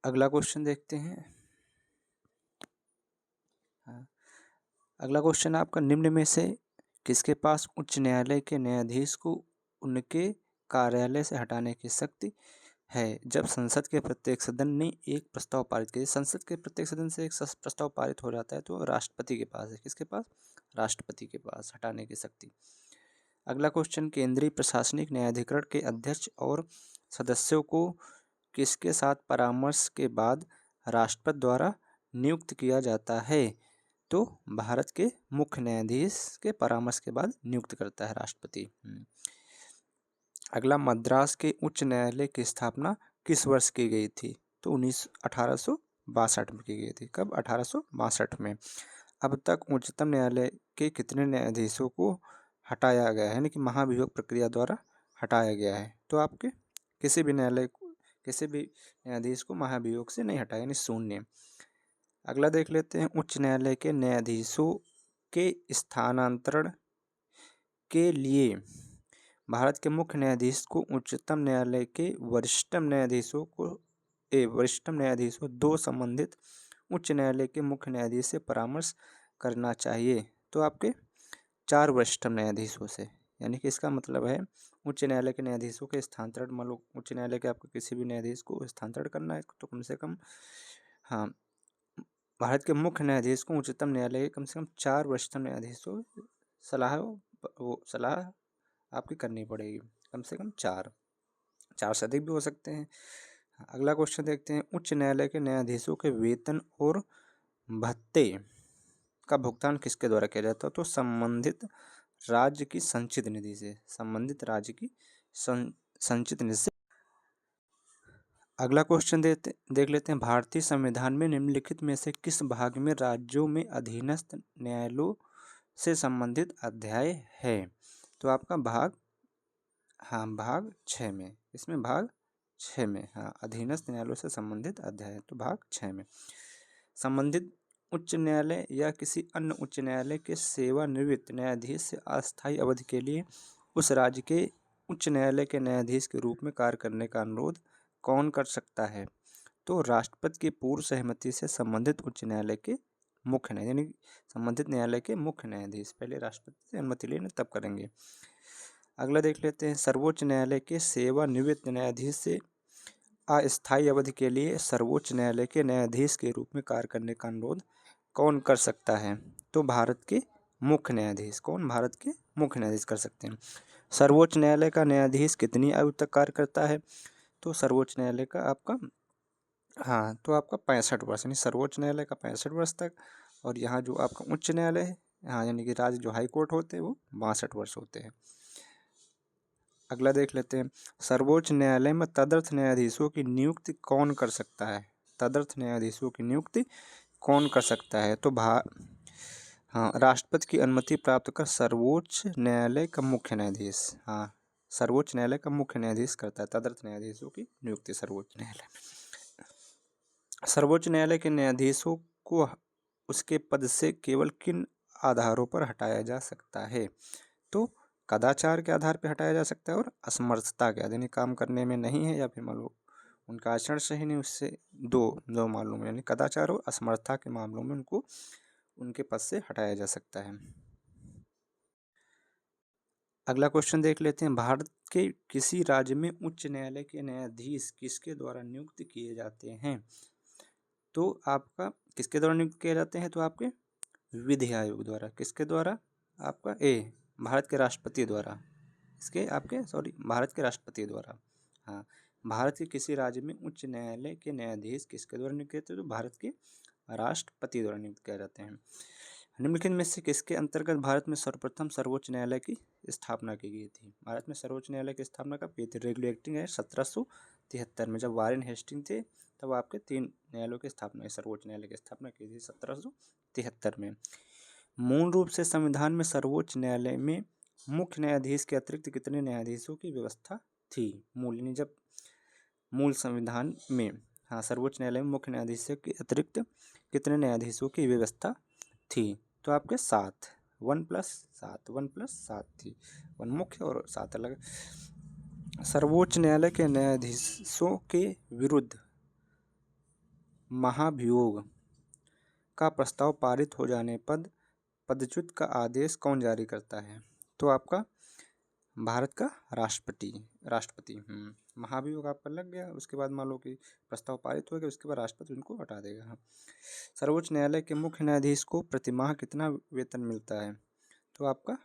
अगला क्वेश्चन देखते हैं। हाँ, अगला क्वेश्चन है आपका, निम्न में से किसके पास उच्च न्यायालय के न्यायाधीश को उनके कार्यालय से हटाने की शक्ति है? जब संसद के प्रत्येक सदन ने एक प्रस्ताव पारित किया, संसद के प्रत्येक सदन से एक प्रस्ताव पारित हो जाता है तो राष्ट्रपति के पास है। किसके पास? राष्ट्रपति के पास हटाने की शक्ति। अगला क्वेश्चन, केंद्रीय प्रशासनिक न्यायाधिकरण के अध्यक्ष और सदस्यों को किसके साथ परामर्श के बाद राष्ट्रपति द्वारा नियुक्त किया जाता है? तो भारत के मुख्य न्यायाधीश के परामर्श के बाद नियुक्त करता है राष्ट्रपति। अगला, मद्रास के उच्च न्यायालय की स्थापना किस वर्ष की गई थी? तो 1862 में की गई थी। कब? 1862 में। अब तक उच्चतम न्यायालय के कितने न्यायाधीशों को हटाया गया है, यानी कि महाभियोग प्रक्रिया द्वारा हटाया गया है? तो आपके किसी भी न्यायाधीश को महाभियोग से नहीं हटाया, यानी शून्य। अगला देख लेते हैं, उच्च न्यायालय के न्यायाधीशों के स्थानांतरण के लिए भारत के मुख्य न्यायाधीश को उच्चतम न्यायालय के वरिष्ठतम न्यायाधीशों दो संबंधित उच्च न्यायालय के मुख्य न्यायाधीश से परामर्श करना चाहिए। तो आपके 4 वरिष्ठतम न्यायाधीशों से, यानी कि इसका मतलब है उच्च न्यायालय के न्यायाधीशों के स्थानांतरण, मान लो उच्च न्यायालय के आपको किसी भी न्यायाधीश को स्थानांतरण करना है तो कम से कम, हाँ, भारत के मुख्य न्यायाधीश को उच्चतम न्यायालय के कम से कम 4 वरिष्ठतम न्यायाधीशों सलाह आपकी करनी पड़ेगी। कम से कम 4 से अधिक भी हो सकते हैं। अगला क्वेश्चन देखते हैं, उच्च न्यायालय के न्यायाधीशों के वेतन और भत्ते का भुगतान किसके द्वारा किया जाता है? तो संबंधित राज्य की संचित निधि से, संचित निधि से। अगला क्वेश्चन देख लेते हैं, भारतीय संविधान में निम्नलिखित में से किस भाग में राज्यों में अधीनस्थ न्यायालयों से संबंधित अध्याय है? तो आपका भाग 6 में, इसमें भाग 6 में, अधीनस्थ न्यायालयों से संबंधित अध्याय है तो भाग 6 में। संबंधित उच्च न्यायालय या किसी अन्य उच्च न्यायालय के सेवानिवृत्त न्यायाधीश से अस्थायी अवधि के लिए उस राज्य के उच्च न्यायालय के न्यायाधीश के रूप में कार्य करने का अनुरोध कौन कर सकता है? तो राष्ट्रपति की पूर्व सहमति से संबंधित उच्च न्यायालय के मुख्य न्यायाधीश, यानी संबंधित न्यायालय के मुख्य न्यायाधीश पहले राष्ट्रपति से अनुमति लेने तब करेंगे। अगला देख लेते हैं, सर्वोच्च न्यायालय के सेवानिवृत्त न्यायाधीश से अस्थायी अवधि के लिए सर्वोच्च न्यायालय के न्यायाधीश के रूप में कार्य करने का अनुरोध कौन कर सकता है? तो भारत के मुख्य न्यायाधीश। कौन? भारत के मुख्य न्यायाधीश कर सकते हैं। सर्वोच्च न्यायालय का न्यायाधीश कितनी आयु तक कार्य करता है? तो सर्वोच्च न्यायालय का आपका 65 वर्ष, यानी सर्वोच्च न्यायालय का 65 वर्ष तक, और यहाँ जो आपका उच्च न्यायालय है, यानी कि राज्य जो हाई कोर्ट होते हैं वो 62 वर्ष होते हैं। अगला देख लेते हैं, सर्वोच्च न्यायालय में तदर्थ न्यायाधीशों की नियुक्ति कौन कर सकता है? तदर्थ न्यायाधीशों की नियुक्ति कौन कर सकता है? तो राष्ट्रपति की अनुमति प्राप्त कर सर्वोच्च न्यायालय का मुख्य न्यायाधीश, सर्वोच्च न्यायालय का मुख्य न्यायाधीश करता है तदर्थ न्यायाधीशों की नियुक्ति सर्वोच्च न्यायालय। सर्वोच्च न्यायालय के न्यायाधीशों को उसके पद से केवल किन आधारों पर हटाया जा सकता है? तो कदाचार के आधार पर हटाया जा सकता है और असमर्थता के आधार, यानी काम करने में नहीं है या फिर मान लो उनका आचरण सही नहीं, उससे दो मामलों में, यानी कदाचार और असमर्थता के मामलों में उनको उनके पद से हटाया जा सकता है। अगला क्वेश्चन देख लेते हैं, भारत के किसी राज्य में उच्च न्यायालय के न्यायाधीश किसके द्वारा नियुक्त किए जाते हैं? तो आपका किसके द्वारा नियुक्त किए जाते हैं? तो आपके विधि आयोग द्वारा। किसके द्वारा? आपका भारत के राष्ट्रपति द्वारा। भारत के राष्ट्रपति द्वारा। भारत के किसी राज्य में उच्च न्यायालय के न्यायाधीश किसके द्वारा नियुक्त किए जाते हैं? तो भारत के राष्ट्रपति द्वारा नियुक्त किए जाते हैं। निम्नलिखित में से किसके अंतर्गत भारत में सर्वप्रथम सर्वोच्च न्यायालय की स्थापना की गई थी? भारत में सर्वोच्च न्यायालय की स्थापना कब की थी? रेगुलेटिंग है 1773 में, जब वारेन हेस्टिंग थे तब आपके 3 न्यायालयों की स्थापना, सर्वोच्च न्यायालय की स्थापना की थी 1773 में। मूल रूप से संविधान में सर्वोच्च न्यायालय में मुख्य न्यायाधीश के अतिरिक्त कितने न्यायाधीशों की व्यवस्था थी? जब मूल संविधान में सर्वोच्च न्यायालय में मुख्य न्यायाधीशों के अतिरिक्त कितने न्यायाधीशों की व्यवस्था थी? तो आपके 7, 1+7 थी, 1 मुख्य और 7 अलग। सर्वोच्च न्यायालय के न्यायाधीशों के विरुद्ध महाभियोग का प्रस्ताव पारित हो जाने पर पदच्युत का आदेश कौन जारी करता है? तो आपका भारत का राष्ट्रपति। राष्ट्रपति महाभियोग आपका लग गया, उसके बाद मान लो कि प्रस्ताव पारित हो गया, उसके बाद राष्ट्रपति उनको हटा देगा। हाँ। सर्वोच्च न्यायालय के मुख्य न्यायाधीश को प्रतिमाह कितना वेतन मिलता है? तो आपका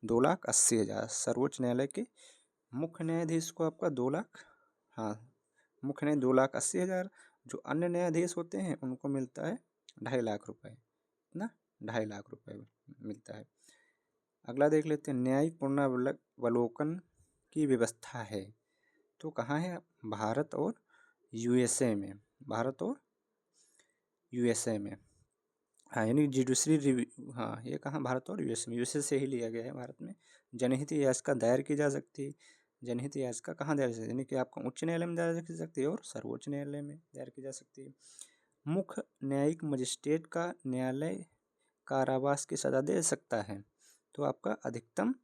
2,80,000। सर्वोच्च न्यायालय के मुख्य न्यायाधीश को आपका 2 लाख, हाँ मुख्य न्याय 2,80,000। जो अन्य न्यायाधीश होते हैं उनको मिलता है 2.5 लाख रुपए ना, 2.5 लाख रुपए मिलता है। अगला देख लेते हैं, न्यायिक पुनरावलोकन की व्यवस्था है तो कहाँ है? भारत और यूएसए में। भारत और यूएसए में। हाँ, यानी जुडिशरी रिव्यू, हाँ ये कहाँ? भारत और यूएसए में। यूएसए से ही लिया गया है भारत में। जनहित याचिका दायर की जा सकती है। जनहित याचिका कहाँ दायर की जा सकती है? यानी कि आपका उच्च न्यायालय में दायर की जा सकती है और सर्वोच्च न्यायालय में दायर की जा सकती है। मुख्य न्यायिक मजिस्ट्रेट का न्यायालय कारावास की सजा दे सकता है तो आपका अधिकतम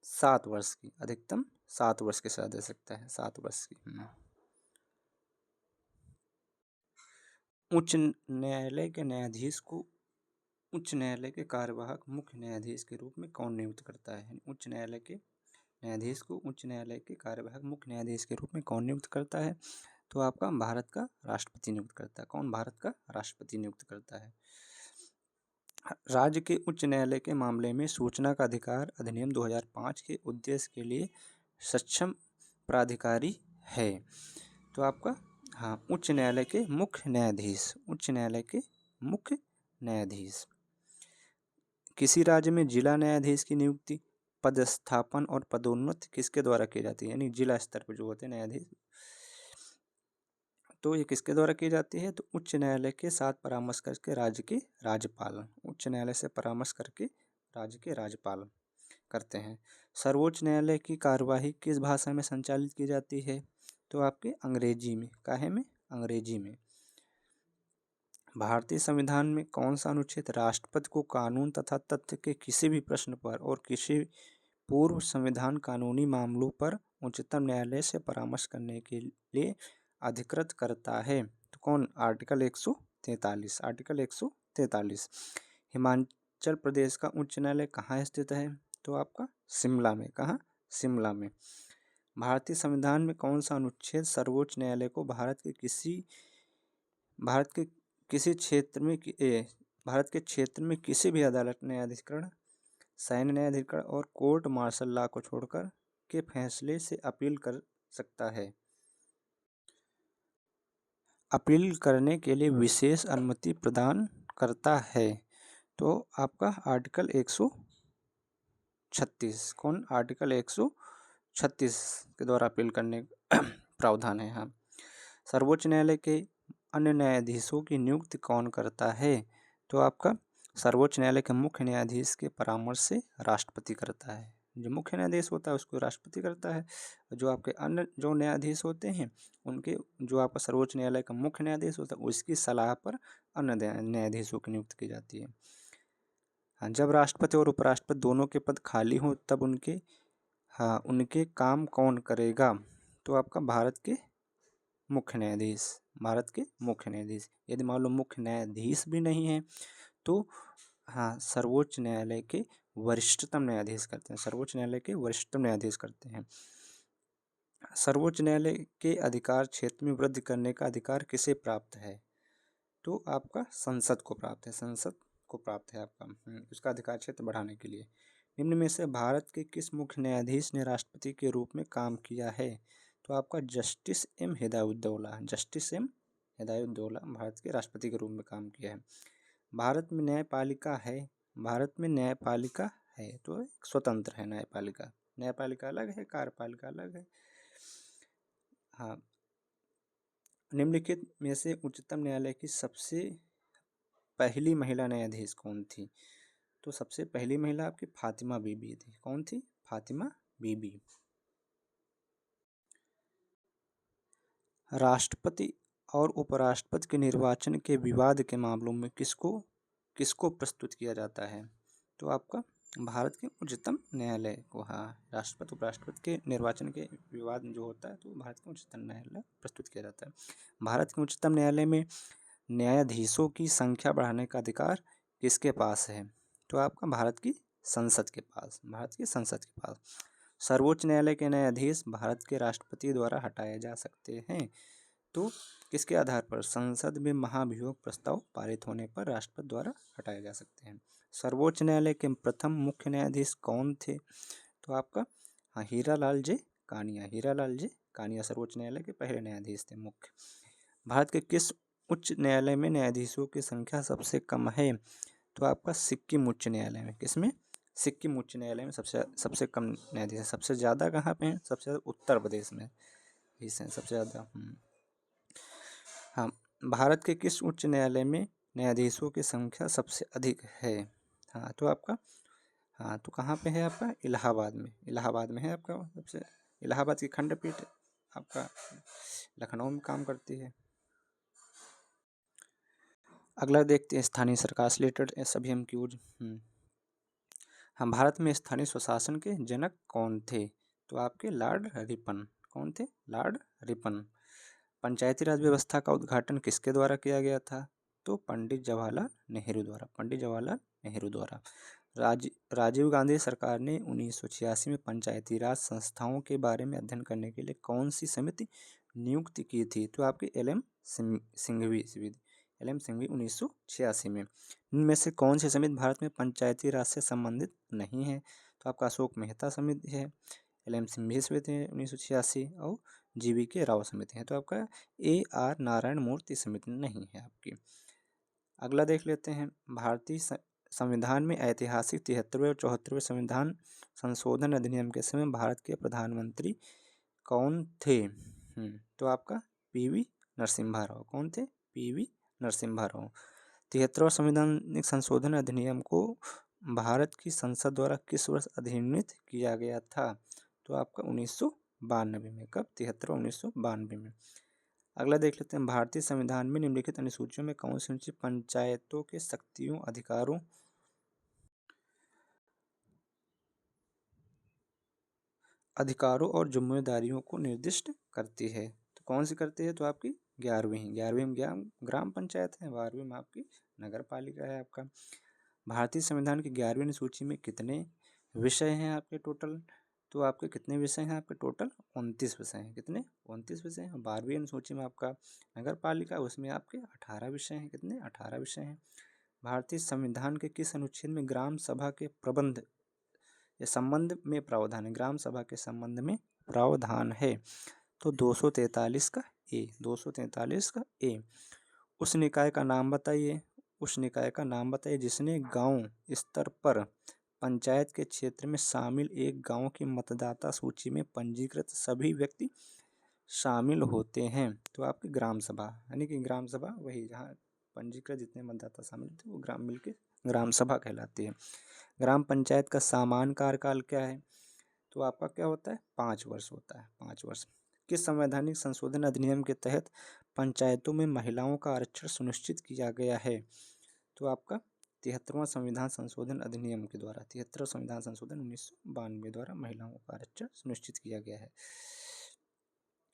7 वर्ष की, अधिकतम 7 वर्ष की सजा दे सकता है, 7 वर्ष की। उच्च न्यायालय के न्यायाधीश को उच्च न्यायालय के कार्यवाहक मुख्य न्यायाधीश के रूप में कौन नियुक्त करता है? उच्च न्यायालय के न्यायाधीश को उच्च न्यायालय के कार्यवाहक मुख्य न्यायाधीश के रूप में कौन नियुक्त करता है? तो आपका भारत का राष्ट्रपति नियुक्त करता है। कौन? भारत का राष्ट्रपति नियुक्त करता है। राज्य के उच्च न्यायालय के मामले में सूचना का अधिकार अधिनियम 2005 के उद्देश्य के लिए सक्षम प्राधिकारी है तो आपका, हाँ उच्च न्यायालय के मुख्य न्यायाधीश। उच्च न्यायालय के मुख्य न्यायाधीश। किसी राज्य में जिला न्यायाधीश की नियुक्ति, पदस्थापन और पदोन्नति किसके द्वारा की जाती है? यानी जिला स्तर पर जो होते हैं न्यायाधीश, तो ये किसके द्वारा की जाती है? तो उच्च न्यायालय के साथ परामर्श करके राज्य के राज्यपाल, उच्च न्यायालय से परामर्श करके राज्य के राज्यपाल करते हैं। सर्वोच्च न्यायालय की कार्यवाही किस भाषा में संचालित की जाती है? तो आपके अंग्रेजी में। काहे में? अंग्रेजी में। भारतीय संविधान में कौन सा अनुच्छेद राष्ट्रपति को कानून तथा तथ्य के किसी भी प्रश्न पर और किसी पूर्व संविधान कानूनी मामलों पर उच्चतम न्यायालय से परामर्श करने के लिए अधिकृत करता है? तो कौन? आर्टिकल 143। आर्टिकल 143। हिमाचल प्रदेश का उच्च न्यायालय कहाँ स्थित है? तो आपका शिमला में। कहाँ? शिमला में। भारतीय संविधान में कौन सा अनुच्छेद सर्वोच्च न्यायालय को भारत के क्षेत्र में किसी भी अदालत, न्यायाधिकरण, सैन्य न्यायाधिकरण और कोर्ट मार्शल लॉ को छोड़कर के फैसले से अपील कर सकता है? अपील करने के लिए विशेष अनुमति प्रदान करता है तो आपका आर्टिकल 136। कौन? आर्टिकल 136 के द्वारा अपील करने प्रावधान है। हाँ। सर्वोच्च न्यायालय के अन्य न्यायाधीशों की नियुक्ति कौन करता है? तो आपका सर्वोच्च न्यायालय के मुख्य न्यायाधीश के परामर्श से राष्ट्रपति करता है। जो मुख्य न्यायाधीश होता है उसको राष्ट्रपति करता है। जो आपके अन्य जो न्यायाधीश होते हैं उनके, जो आपका सर्वोच्च न्यायालय का मुख्य न्यायाधीश होता है उसकी सलाह पर अन्य न्यायाधीशों की नियुक्ति की जाती है। हाँ, जब राष्ट्रपति और उपराष्ट्रपति दोनों के पद खाली हों तब उनके काम कौन करेगा? तो आपका भारत के मुख्य न्यायाधीश। भारत के मुख्य न्यायाधीश। यदि मान लो मुख्य न्यायाधीश भी नहीं है तो हाँ सर्वोच्च न्यायालय के वरिष्ठतम न्यायाधीश करते हैं। सर्वोच्च न्यायालय के वरिष्ठतम न्यायाधीश करते हैं। सर्वोच्च न्यायालय के अधिकार क्षेत्र में वृद्धि करने का अधिकार किसे प्राप्त है? तो आपका संसद को प्राप्त है। संसद को प्राप्त है आपका उसका अधिकार क्षेत्र बढ़ाने के लिए। निम्न में से भारत के किस मुख्य न्यायाधीश ने राष्ट्रपति के रूप में काम किया है? तो आपका justice M Hidayatullah. Justice M Hidayatullah Bharat के राष्ट्रपति के रूप में काम किया है। भारत में न्यायपालिका है। भारत में न्यायपालिका है तो एक स्वतंत्र है न्यायपालिका। न्यायपालिका अलग है, कार्यपालिका अलग है। हाँ। निम्नलिखित में से उच्चतम न्यायालय की सबसे पहली महिला न्यायाधीश कौन थी? तो सबसे पहली महिला आपकी फातिमा बीबी थी। कौन थी? फातिमा बीबी। राष्ट्रपति और उपराष्ट्रपति के निर्वाचन के विवाद के मामलों में किसको प्रस्तुत किया जाता है? तो आपका भारत के उच्चतम न्यायालय को। हाँ, राष्ट्रपति उपराष्ट्रपति के निर्वाचन के विवाद जो होता है तो भारत के उच्चतम न्यायालय प्रस्तुत किया जाता है। भारत के उच्चतम न्यायालय में न्यायाधीशों की संख्या बढ़ाने का अधिकार किसके पास है? तो आपका भारत की संसद के पास, भारत की संसद के पास। सर्वोच्च न्यायालय के न्यायाधीश भारत के राष्ट्रपति द्वारा हटाए जा सकते हैं। तो किसके आधार पर? संसद में महाभियोग प्रस्ताव पारित होने पर राष्ट्रपति द्वारा हटाए जा सकते हैं। सर्वोच्च न्यायालय के प्रथम मुख्य न्यायाधीश कौन थे? तो आपका हीरालाल जे कानिया, हीरालाल जे कानिया सर्वोच्च न्यायालय के पहले न्यायाधीश थे मुख्य। भारत के किस उच्च न्यायालय में न्यायाधीशों की संख्या सबसे कम है? तो आपका सिक्किम उच्च न्यायालय में। किसमें? सिक्किम उच्च न्यायालय में सबसे सबसे कम न्यायाधीश है। सबसे ज़्यादा कहाँ पे हैं? सबसे ज़्यादा उत्तर प्रदेश में इस हैं सबसे ज़्यादा। हाँ, भारत के किस उच्च न्यायालय में न्यायाधीशों की संख्या सबसे अधिक है? हाँ तो आपका, हाँ तो कहाँ पे है आपका? इलाहाबाद में, इलाहाबाद में है आपका सबसे। इलाहाबाद की खंडपीठ आपका लखनऊ में काम करती है। अगला देखते हैं स्थानीय सरकार से रिलेटेड सभी हम क्यूज। हम भारत में स्थानीय स्वशासन के जनक कौन थे? तो आपके लॉर्ड रिपन। कौन थे? Lord Ripon. पंचायती राज व्यवस्था का उद्घाटन किसके द्वारा किया गया था? तो पंडित जवाहरलाल नेहरू द्वारा, पंडित जवाहरलाल नेहरू द्वारा। राजीव गांधी सरकार ने 1986 में पंचायती राज संस्थाओं के बारे में अध्ययन करने के लिए कौन सी समिति नियुक्त की थी? तो आपकी एल.एम. सिंघवी समिति, एल.एम. सिंघवी 1986 में। इनमें से कौन सी समिति भारत में पंचायती राज से संबंधित नहीं है? तो आपका अशोक मेहता समिति है, एल.एम. सिंघवी समिति है 1986, और जी.वी.के. राव समिति है। तो आपका ए.आर. नारायण मूर्ति समिति नहीं है आपकी। अगला देख लेते हैं, भारतीय संविधान में ऐतिहासिक 73वें और 74वें संविधान संशोधन अधिनियम के समय भारत के प्रधानमंत्री कौन थे? तो आपका पी.वी. नरसिम्हा राव। कौन थे? पी.वी. नरसिम्हा राव। 73वां संविधानिक संशोधन अधिनियम को भारत की संसद द्वारा किस वर्ष अधिनियमित किया गया था? तो आपका 1992 में। कब? 73 1992 में। अगला देख लेते हैं, भारतीय संविधान में निम्नलिखित अनुसूचियों में कौन सी अनुसूची पंचायतों के शक्तियों, अधिकारों और जिम्मेदारियों को निर्दिष्ट करती है? तो कौन सी करती है? तो आपकी 11वीं में ग्राम पंचायत है, 12वीं में आपकी नगर पालिका है आपका। भारतीय संविधान की 11वीं अनुसूची में कितने विषय हैं आपके टोटल? तो आपके कितने विषय हैं आपके टोटल? 29 विषय हैं। कितने? 29 विषय हैं। 12वीं अनुसूची में आपका नगर पालिका, उसमें आपके 18 विषय हैं। कितने? 18 विषय हैं। भारतीय संविधान के किस अनुच्छेद में ग्राम सभा के प्रबंध या संबंध में प्रावधान है? ग्राम सभा के संबंध में प्रावधान है। तो 243 का ए, 243 का ए। उस निकाय का नाम बताइए, उस निकाय का नाम बताइए जिसने गांव स्तर पर पंचायत के क्षेत्र में शामिल एक गांव की मतदाता सूची में पंजीकृत सभी व्यक्ति शामिल होते हैं। तो आपकी ग्राम सभा, यानी कि ग्राम सभा वही जहाँ पंजीकृत जितने मतदाता शामिल थे वो ग्राम मिलके ग्राम सभा कहलाती है। ग्राम पंचायत का सामान्य कार्यकाल क्या है? तो आपका क्या होता है? 5 वर्ष होता है, 5 वर्ष। किस संवैधानिक संशोधन अधिनियम के तहत पंचायतों में महिलाओं का आरक्षण सुनिश्चित किया गया है? तो आपका 73वां संविधान संशोधन अधिनियम के द्वारा, 73वां संविधान संशोधन 1992 द्वारा महिलाओं का आरक्षण सुनिश्चित किया गया है।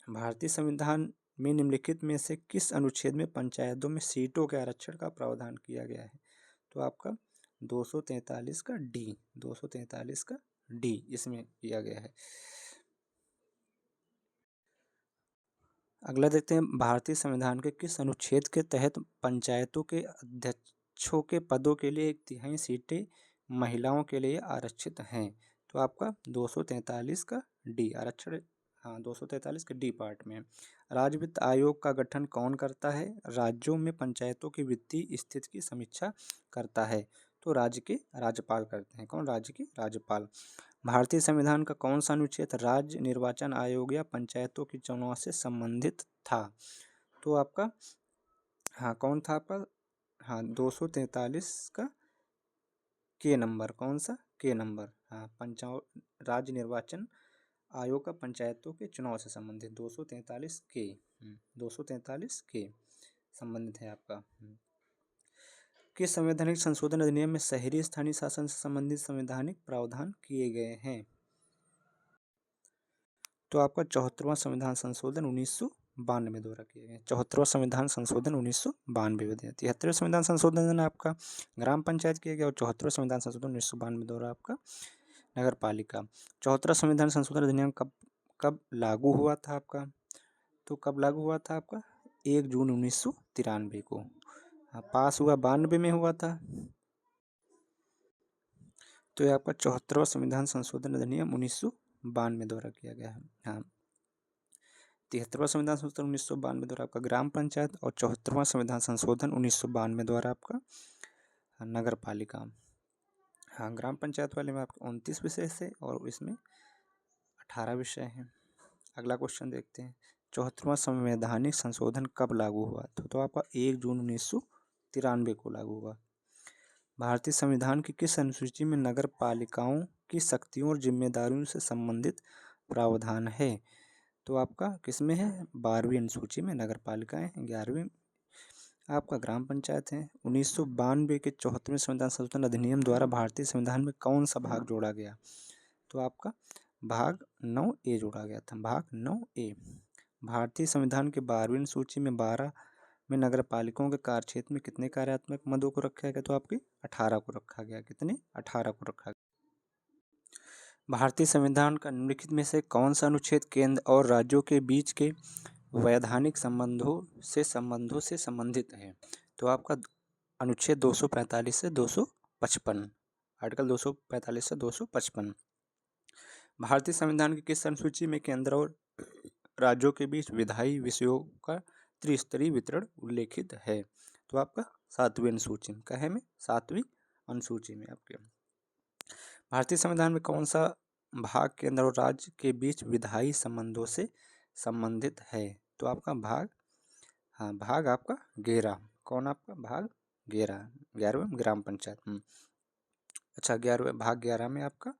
भारतीय संविधान में निम्नलिखित में से किस अनुच्छेद में पंचायतों में सीटों के आरक्षण का प्रावधान किया गया है? तो आपका 243 का डी, 243 का डी इसमें किया गया है। अगला देखते हैं, भारतीय संविधान के किस अनुच्छेद के तहत पंचायतों के अध्यक्षों के पदों के लिए 1/3 सीटें महिलाओं के लिए आरक्षित हैं? तो आपका 243 का डी आरक्षण, हाँ 243 के डी पार्ट में। राज्य वित्त आयोग का गठन कौन करता है? राज्यों में पंचायतों की वित्तीय स्थिति की समीक्षा करता है। तो राज्य के राज्यपाल करते हैं। कौन? राज्य के राज्यपाल। भारतीय संविधान का कौन सा अनुच्छेद राज्य निर्वाचन आयोग या पंचायतों की चुनाव से संबंधित था? तो आपका, हाँ कौन था आपका? हाँ 243 का के नंबर। कौन सा? के नंबर। हाँ राज्य निर्वाचन आयोग का पंचायतों के चुनाव से संबंधित 243 के, 243 के संबंधित है आपका। किस संवैधानिक संशोधन अधिनियम में शहरी स्थानीय शासन से संबंधित संवैधानिक प्रावधान किए गए हैं? तो आपका 74वां संविधान संशोधन 1900 1992 द्वारा किया गया। 74वां संविधान संशोधन 1992। 73वें संविधान संशोधन आपका ग्राम पंचायत किया गया और 74वां संविधान संशोधन 1992 द्वारा आपका नगर पालिका। 74वां संविधान संशोधन अधिनियम कब कब लागू हुआ था आपका? तो कब लागू हुआ था आपका? 1 जून 1993 को। पास हुआ 92 में हुआ था। तो ये आपका 74वां संविधान संशोधन अधिनियम 1992 द्वारा किया गया है। हाँ, 73वां संविधान संशोधन 1992 द्वारा आपका ग्राम पंचायत और 74वां संविधान संशोधन 1992 द्वारा आपका नगर पालिका। हाँ, ग्राम पंचायत वाले में आपके 29 विषय से और इसमें 18 विषय हैं। अगला क्वेश्चन देखते हैं। 74वां संवैधानिक संशोधन कब लागू हुआ? तो आपका 1 जून 1993 को लागू हुआ। भारतीय संविधान की किस अनुसूची में नगर पालिकाओं की शक्तियों और जिम्मेदारियों से संबंधित प्रावधान है? तो आपका किसमें है? 12वीं अनुसूची में नगर पालिकाएं, 11वीं आपका ग्राम पंचायत है। 1992 के 74वें संविधान संशोधन अधिनियम द्वारा भारतीय संविधान में कौन सा भाग जोड़ा गया? तो आपका भाग 9A जोड़ा गया था। भाग 9A। भारतीय संविधान के 12वीं अनुसूची में 12 में नगर पालिकाओं के कार्यक्षेत्र में कितने कार्यात्मक मदों को रखा गया? तो आपके 18 को रखा गया। कितने? 18 को रखा गया। भारतीय संविधान का निम्नलिखित में से कौन सा अनुच्छेद केंद्र और राज्यों के बीच के वैधानिक संबंधों से संबंधित है? तो आपका अनुच्छेद 245 से 255। आर्टिकल 245 से 255। भारतीय संविधान की किस अनुसूची में केंद्र और राज्यों के बीच विधायी विषयों का त्रिस्तरीय वितरण उल्लेखित है? तो आपका 7वीं अनुसूची में। कहे में 7वीं अनुसूची में आपके। भारतीय संविधान में कौन सा भाग केंद्र और राज्य के बीच विधायी संबंधों से संबंधित है? तो आपका भाग, हाँ, भाग आपका 11। कौन आपका? भाग 11, 11वें ग्राम पंचायत। अच्छा, 11वें भाग 11 में आपका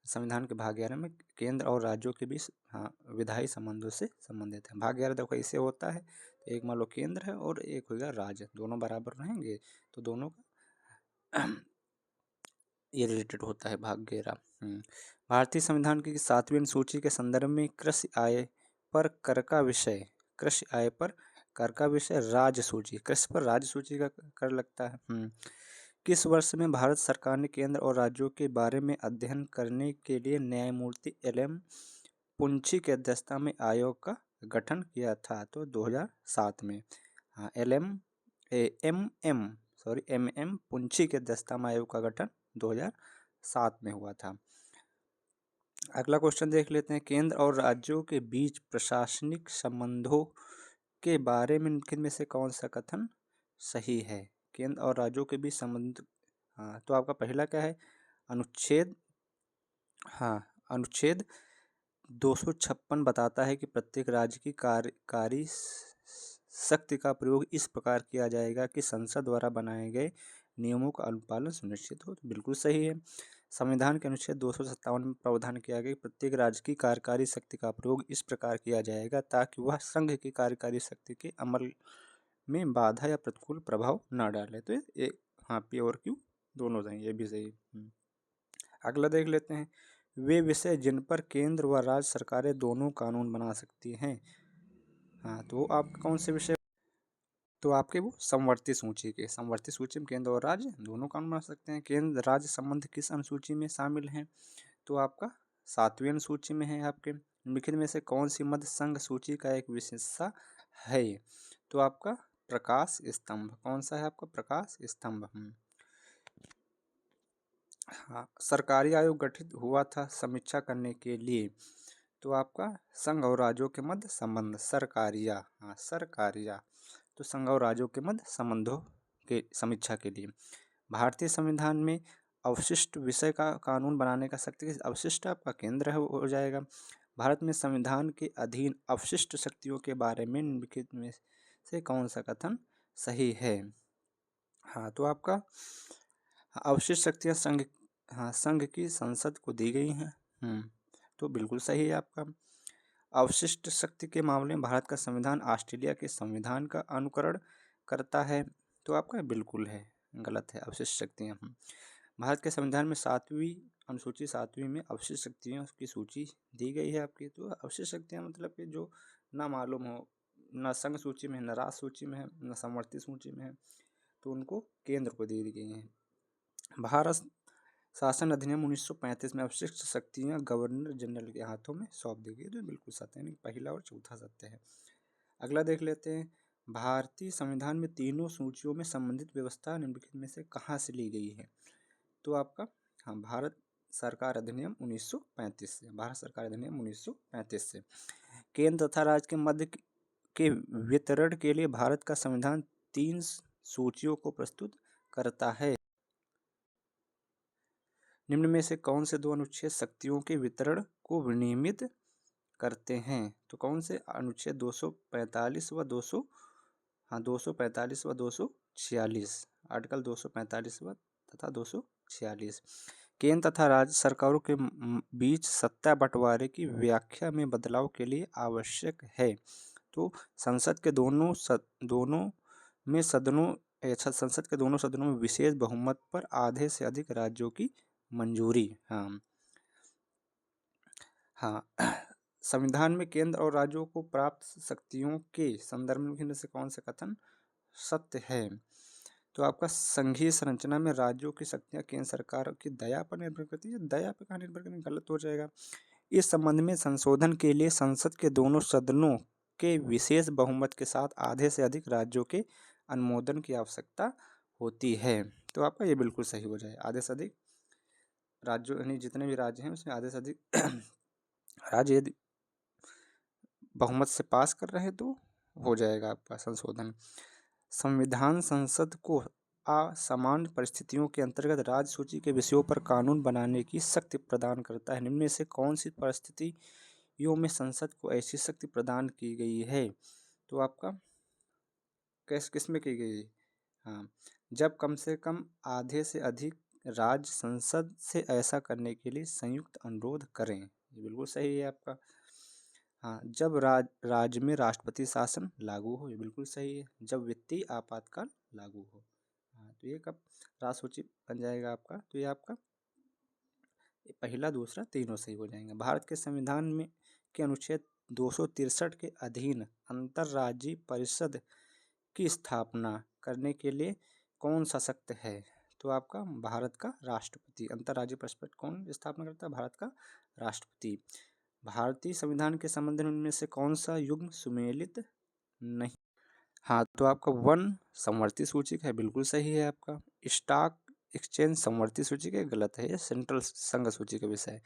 संविधान के भाग 11 में केंद्र और राज्यों के बीच, हाँ, विधायी संबंधों से संबंधित है। भाग 11 देखो ऐसे होता है, एक मान लो केंद्र है और एक होगा राज्य, दोनों बराबर रहेंगे तो दोनों का ये रिलेटेड होता है भाग 11। भारतीय संविधान की 7वीं अनुसूची के संदर्भ में कृषि आय पर कर का विषय राज्य सूची, कृषि पर राज्य सूची का कर लगता है। किस वर्ष में भारत सरकार ने केंद्र और राज्यों के बारे में अध्ययन करने के लिए न्यायमूर्ति LM पुंछी की अध्यक्षता में आयोग का गठन किया था? तो 2007 में। हाँ, MM पुंछी की अध्यक्षता में आयोग का गठन 2007 में हुआ था। अगला क्वेश्चन देख लेते हैं। केंद्र और राज्यों के बीच प्रशासनिक संबंधों के बारे में निम्नलिखित में से कौन सा कथन सही है? केंद्र और राज्यों के बीच संबंध, हाँ, तो आपका पहला क्या है? अनुच्छेद 256 बताता है कि प्रत्येक राज्य की कार्यकारी शक्ति का प्रयोग इस प्रकार किया जाएगा कि संसद द्वारा बनाए गए नियमों का अनुपालन सुनिश्चित हो। तो बिल्कुल सही है। संविधान के अनुच्छेद 257 में प्रावधान किया गया कि प्रत्येक राज्य की कार्यकारी शक्ति का प्रयोग इस प्रकार किया जाएगा ताकि वह संघ की कार्यकारी शक्ति के अमल में बाधा या प्रतिकूल प्रभाव न डाले। तो ये, हाँ, P और Q दोनों सही, ये भी सही। अगला देख लेते हैं। वे विषय जिन पर केंद्र व राज्य सरकारें दोनों कानून बना सकती हैं। हाँ, तो वो आपके कौन से विषय? तो आपके वो समवर्ती सूची में केंद्र और राज्य दोनों कानून बना सकते हैं। केंद्र राज्य संबंध किस अनुसूची में शामिल हैं? तो आपका 7वीं अनुसूची में है। आपके निम्नलिखित में से कौन सी मध्य संघ सूची का एक विशेषता है? तो आपका प्रकाश स्तंभ। कौन सा है आपका? प्रकाश स्तंभ। हाँ, सरकारी आयोग गठित हुआ था समीक्षा करने के लिए। तो आपका संघ और राज्यों के मध्य संबंध, सरकारिया। हाँ, सरकारिया। तो संघ और राज्यों के मध्य संबंधों के समीक्षा के लिए। भारतीय संविधान में अवशिष्ट विषय का कानून बनाने का शक्ति, अवशिष्ट आपका केंद्र हो जाएगा। भारत में संविधान के अधीन अवशिष्ट शक्तियों के बारे में निम्नलिखित में से कौन सा कथन सही है? हाँ, तो आपका अवशिष्ट शक्तियाँ संघ की संसद को दी गई हैं। तो बिल्कुल सही है आपका। अवशिष्ट शक्ति के मामले में भारत का संविधान ऑस्ट्रेलिया के संविधान का अनुकरण करता है। तो आपका बिल्कुल है, गलत है। अवशिष्ट शक्तियाँ, भारत के संविधान में 7वीं अनुसूची 7वीं में अवशिष्ट शक्तियों की सूची दी गई है आपकी। तो अवशिष्ट शक्तियाँ मतलब कि जो ना मालूम हो, न संघ सूची में है, न राज्य सूची में है, न समवर्ती सूची में है, तो उनको केंद्र को दे दी गई हैं। भारत शासन अधिनियम 1935 में अवशिष्ट शक्तियां गवर्नर जनरल के हाथों में सौंप दी गई, तो बिल्कुल सत्य है, पहला और चौथा सत्य है। अगला देख लेते हैं, भारतीय संविधान में तीनों सूचियों में संबंधित व्यवस्था निम्नलिखित में से कहाँ से ली गई है? तो आपका हाँ, भारत सरकार अधिनियम 1935 से, भारत सरकार अधिनियम 1935 से। केंद्र तथा राज्य के मध्य के वितरण के लिए भारत का संविधान 3 सूचियों को प्रस्तुत करता है। निम्न में से कौन से दो अनुच्छेद शक्तियों के वितरण को विनियमित करते हैं? तो कौन से अनुच्छेद 245 व 245 व 246, आर्टिकल 245 व तथा 246। केंद्र तथा राज्य सरकारों के बीच सत्ता बंटवारे की व्याख्या में बदलाव के लिए आवश्यक है। तो संसद के दोनों सदनों में विशेष बहुमत पर आधे से अधिक राज्यों की मंजूरी। हाँ, संविधान में केंद्र और राज्यों को प्राप्त शक्तियों के संदर्भ में से कौन सा कथन सत्य है? तो आपका संघीय संरचना में राज्यों की शक्तियां केंद्र सरकार की दया पर निर्भर करती है। दया पर कहाँ निर्भर करती है? गलत हो जाएगा। इस संबंध में संशोधन के लिए संसद के दोनों सदनों के विशेष बहुमत के साथ आधे से अधिक राज्यों के अनुमोदन की आवश्यकता होती है। तो आपका ये बिल्कुल सही हो जाए, आधे से अधिक राज्यों, यानी जितने भी राज्य हैं उसमें आधे से अधिक राज्य यदि बहुमत से पास कर रहे हैं तो हो जाएगा आपका संशोधन। संविधान संसद को असामान्य परिस्थितियों के अंतर्गत राज्य सूची के विषयों पर कानून बनाने की शक्ति प्रदान करता है। निम्न में से कौन सी परिस्थितियों में संसद को ऐसी शक्ति प्रदान की गई है? तो आपका किस में की गई? हाँ, जब कम से कम आधे से अधिक राज्य संसद से ऐसा करने के लिए संयुक्त अनुरोध करें। ये बिल्कुल सही है आपका। हाँ, जब राज्य में राष्ट्रपति शासन लागू हो, ये बिल्कुल सही है। जब वित्तीय आपातकाल लागू हो। हाँ, तो ये कब राज्य सूची बन जाएगा आपका? तो ये आपका पहला दूसरा तीनों सही हो जाएंगे। भारत के संविधान में के अनुच्छेद 263 के अधीन अंतर्राज्यीय परिषद की स्थापना करने के लिए कौन सशक्त है? तो आपका भारत का राष्ट्रपति। अंतर्राज्यीय परिषद कौन स्थापना करता है? भारत का राष्ट्रपति। भारतीय संविधान के संबंध में से कौन सा युग्म सुमेलित नहीं? हाँ, तो आपका वन समवर्ती सूची का है, बिल्कुल सही है आपका। स्टॉक एक्सचेंज समवर्ती सूची का गलत है, ये सेंट्रल संघ सूची का विषय है।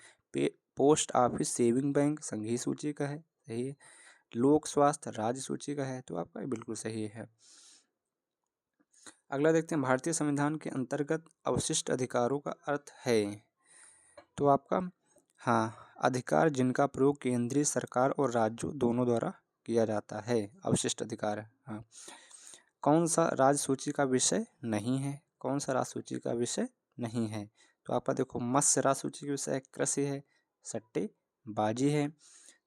पोस्ट ऑफिस सेविंग बैंक संघीय सूची का है, सही है। लोक स्वास्थ्य राज्य सूची का है, तो आपका बिल्कुल सही है। अगला देखते हैं, भारतीय संविधान के अंतर्गत अवशिष्ट अधिकारों का अर्थ है। तो आपका हाँ, अधिकार जिनका प्रयोग केंद्रीय सरकार और राज्यों दोनों द्वारा किया जाता है, अवशिष्ट अधिकार। हाँ, कौन सा राज्य सूची का विषय नहीं है? कौन सा राज्य सूची का विषय नहीं है? तो आपका देखो, मत्स्य राज्य सूची का विषय है, कृषि है, सट्टेबाजी है,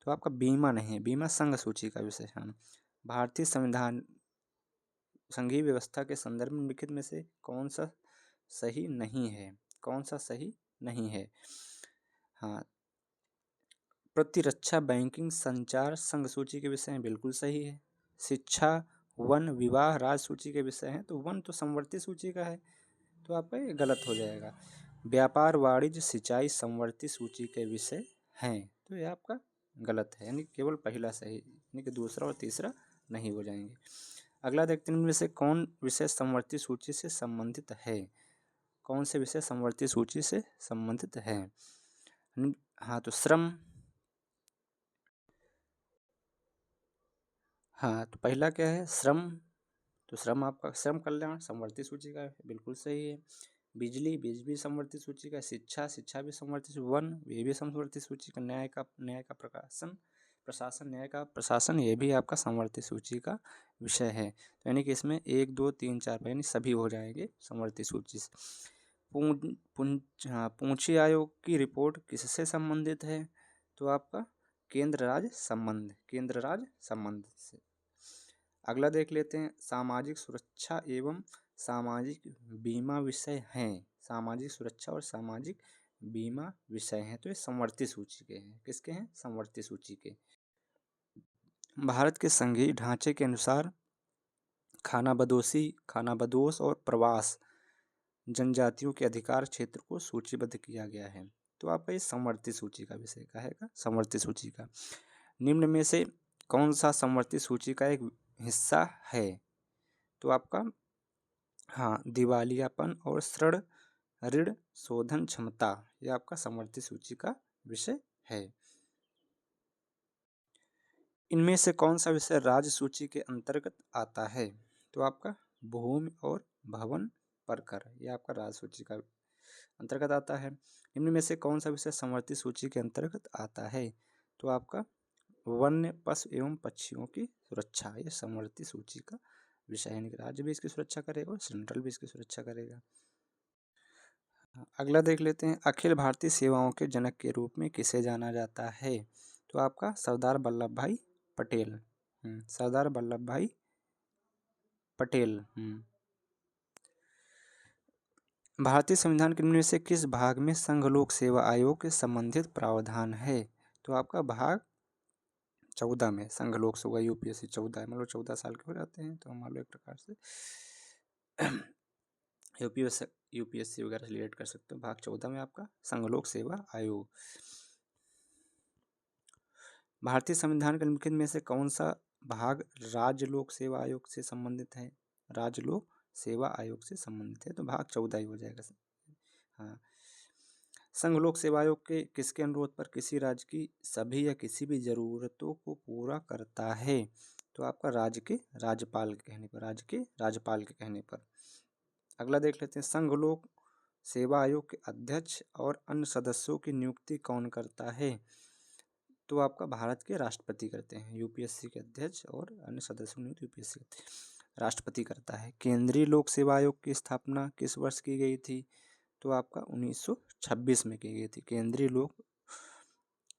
तो आपका बीमा नहीं है, बीमा संघ सूची का विषय है। भारतीय संविधान संघीय व्यवस्था के संदर्भ में लिखित में से कौन सा सही नहीं है? कौन सा सही नहीं है? हाँ, प्रतिरक्षा बैंकिंग संचार संघ सूची के विषय में बिल्कुल सही है। शिक्षा वन विवाह राज्य सूची के विषय हैं, तो वन तो समवर्ती सूची का है, तो आपका ये गलत हो जाएगा। व्यापार वाणिज्य सिंचाई समवर्ती सूची के विषय हैं, तो ये आपका गलत है, यानी केवल पहला सही, यानी कि दूसरा और तीसरा नहीं हो जाएंगे। अगला देखते हैं, इनमें से कौन विषय समवर्ती सूची से संबंधित है? कौन से विषय समवर्ती सूची से संबंधित है? हाँ, तो श्रम। हाँ, तो पहला क्या है? श्रम। तो श्रम आपका श्रम कल्याण समवर्ती सूची का है, बिल्कुल सही है। बिजली बिजली समवर्ती सूची का। शिक्षा शिक्षा भी समवर्ती। वन ये भी समवर्ती सूची का। न्याय का प्रशासन न्याय का प्रशासन ये भी आपका समवर्ती सूची का विषय है। तो यानी कि इसमें 1 2 3 4 यानी सभी हो जाएंगे समवर्ती सूची से। पूंछी आयोग की रिपोर्ट किससे संबंधित है? तो आपका केंद्र राज्य संबंध से। अगला देख लेते हैं, सामाजिक सुरक्षा एवं सामाजिक बीमा विषय हैं। सामाजिक सुरक्षा और सामाजिक बीमा विषय हैं, तो ये समवर्ती सूची के हैं। किसके हैं? समवर्ती सूची के। भारत के संघीय ढांचे के अनुसार खानाबदोशी, खानाबदोश और प्रवास जनजातियों के अधिकार क्षेत्र को सूचीबद्ध किया गया है। तो आपका ये समवर्ती सूची का विषय का है, समवर्ती सूची का निम्न में से कौन सा समवर्ती सूची का एक हिस्सा है? तो आपका हाँ, दिवालियापन और ऋण शोधन क्षमता, ये आपका समवर्ती सूची का विषय है। इनमें से कौन सा विषय राज्य सूची के अंतर्गत आता है? तो आपका भूमि और भवन प्रकर, ये आपका राज्य सूची का अंतर्गत आता है। इनमें से कौन सा विषय समवर्ती सूची के अंतर्गत आता है? तो आपका वन्य पशु एवं पक्षियों की सुरक्षा, ये समवर्ती सूची का विषय है। राज्य भी इसकी सुरक्षा करेगा और सेंट्रल भी इसकी सुरक्षा करेगा। अगला देख लेते हैं, अखिल भारतीय सेवाओं के जनक के रूप में किसे जाना जाता है? तो आपका सरदार वल्लभ भाई पटेल। सरदार वल्लभ भाई पटेल। भारतीय संविधान के निम्न में से किस भाग में संघ लोक सेवा आयोग के संबंधित प्रावधान है? तो आपका भाग 14 में संघ लोक सेवा यूपीएससी 14, मतलब 14 साल के हो जाते हैं, तो मान लो एक प्रकार से यूपीएससी वगैरह से रिलेट कर सकते हो। भाग 14 में आपका संघ लोक सेवा आयोग। भारतीय संविधान के निम्नलिखित में से कौन सा भाग राज्य लोक सेवा आयोग से संबंधित है? राज्य लोक सेवा आयोग से संबंधित है, तो भाग 14 ही हो जाएगा। हाँ, संघ लोक सेवा आयोग के किसके अनुरोध पर किसी राज्य की सभी या किसी भी जरूरतों को पूरा करता है? तो आपका राज्य के राज्यपाल के कहने पर, राज्य के राज्यपाल के कहने पर। अगला देख लेते हैं, संघ लोक सेवा आयोग के अध्यक्ष और अन्य सदस्यों की नियुक्ति कौन करता है? तो आपका भारत के राष्ट्रपति करते हैं। यूपीएससी के अध्यक्ष और अन्य सदस्यों नियुक्त यूपीएससी राष्ट्रपति करता है। केंद्रीय लोक सेवा आयोग की स्थापना किस वर्ष की गई थी? तो आपका 1926 में की गई थी। केंद्रीय लोक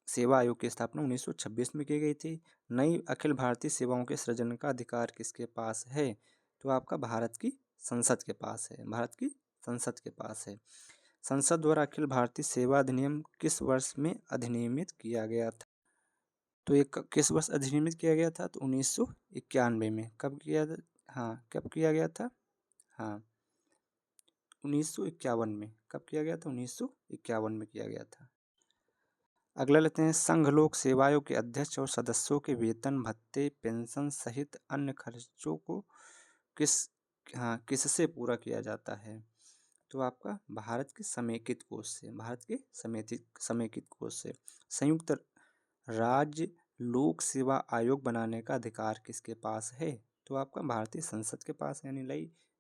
सेवा आयोग की स्थापना 1926 में की गई थी। नई अखिल भारतीय सेवाओं के सृजन का अधिकार किसके पास है? तो आपका भारत की संसद के पास है। भारत की संसद के पास है। संसद द्वारा अखिल भारतीय सेवा अधिनियम किस वर्ष में अधिनियमित किया गया था? तो ये किस वर्ष अधिनियमित किया गया था? तो 1991 में। कब किया था? हाँ, कब किया गया था? हाँ, 1951 में। कब किया गया था? 1951 में किया गया था। अगला लेते हैं, संघ लोक सेवा आयोग के अध्यक्ष और सदस्यों के वेतन भत्ते पेंशन सहित अन्य खर्चों को किससे पूरा किया जाता है? तो आपका भारत के समेकित कोष से। भारत के समेकित कोष से। संयुक्त राज्य लोक सेवा आयोग बनाने का अधिकार किसके पास है? तो आपका भारतीय संसद के पास, यानी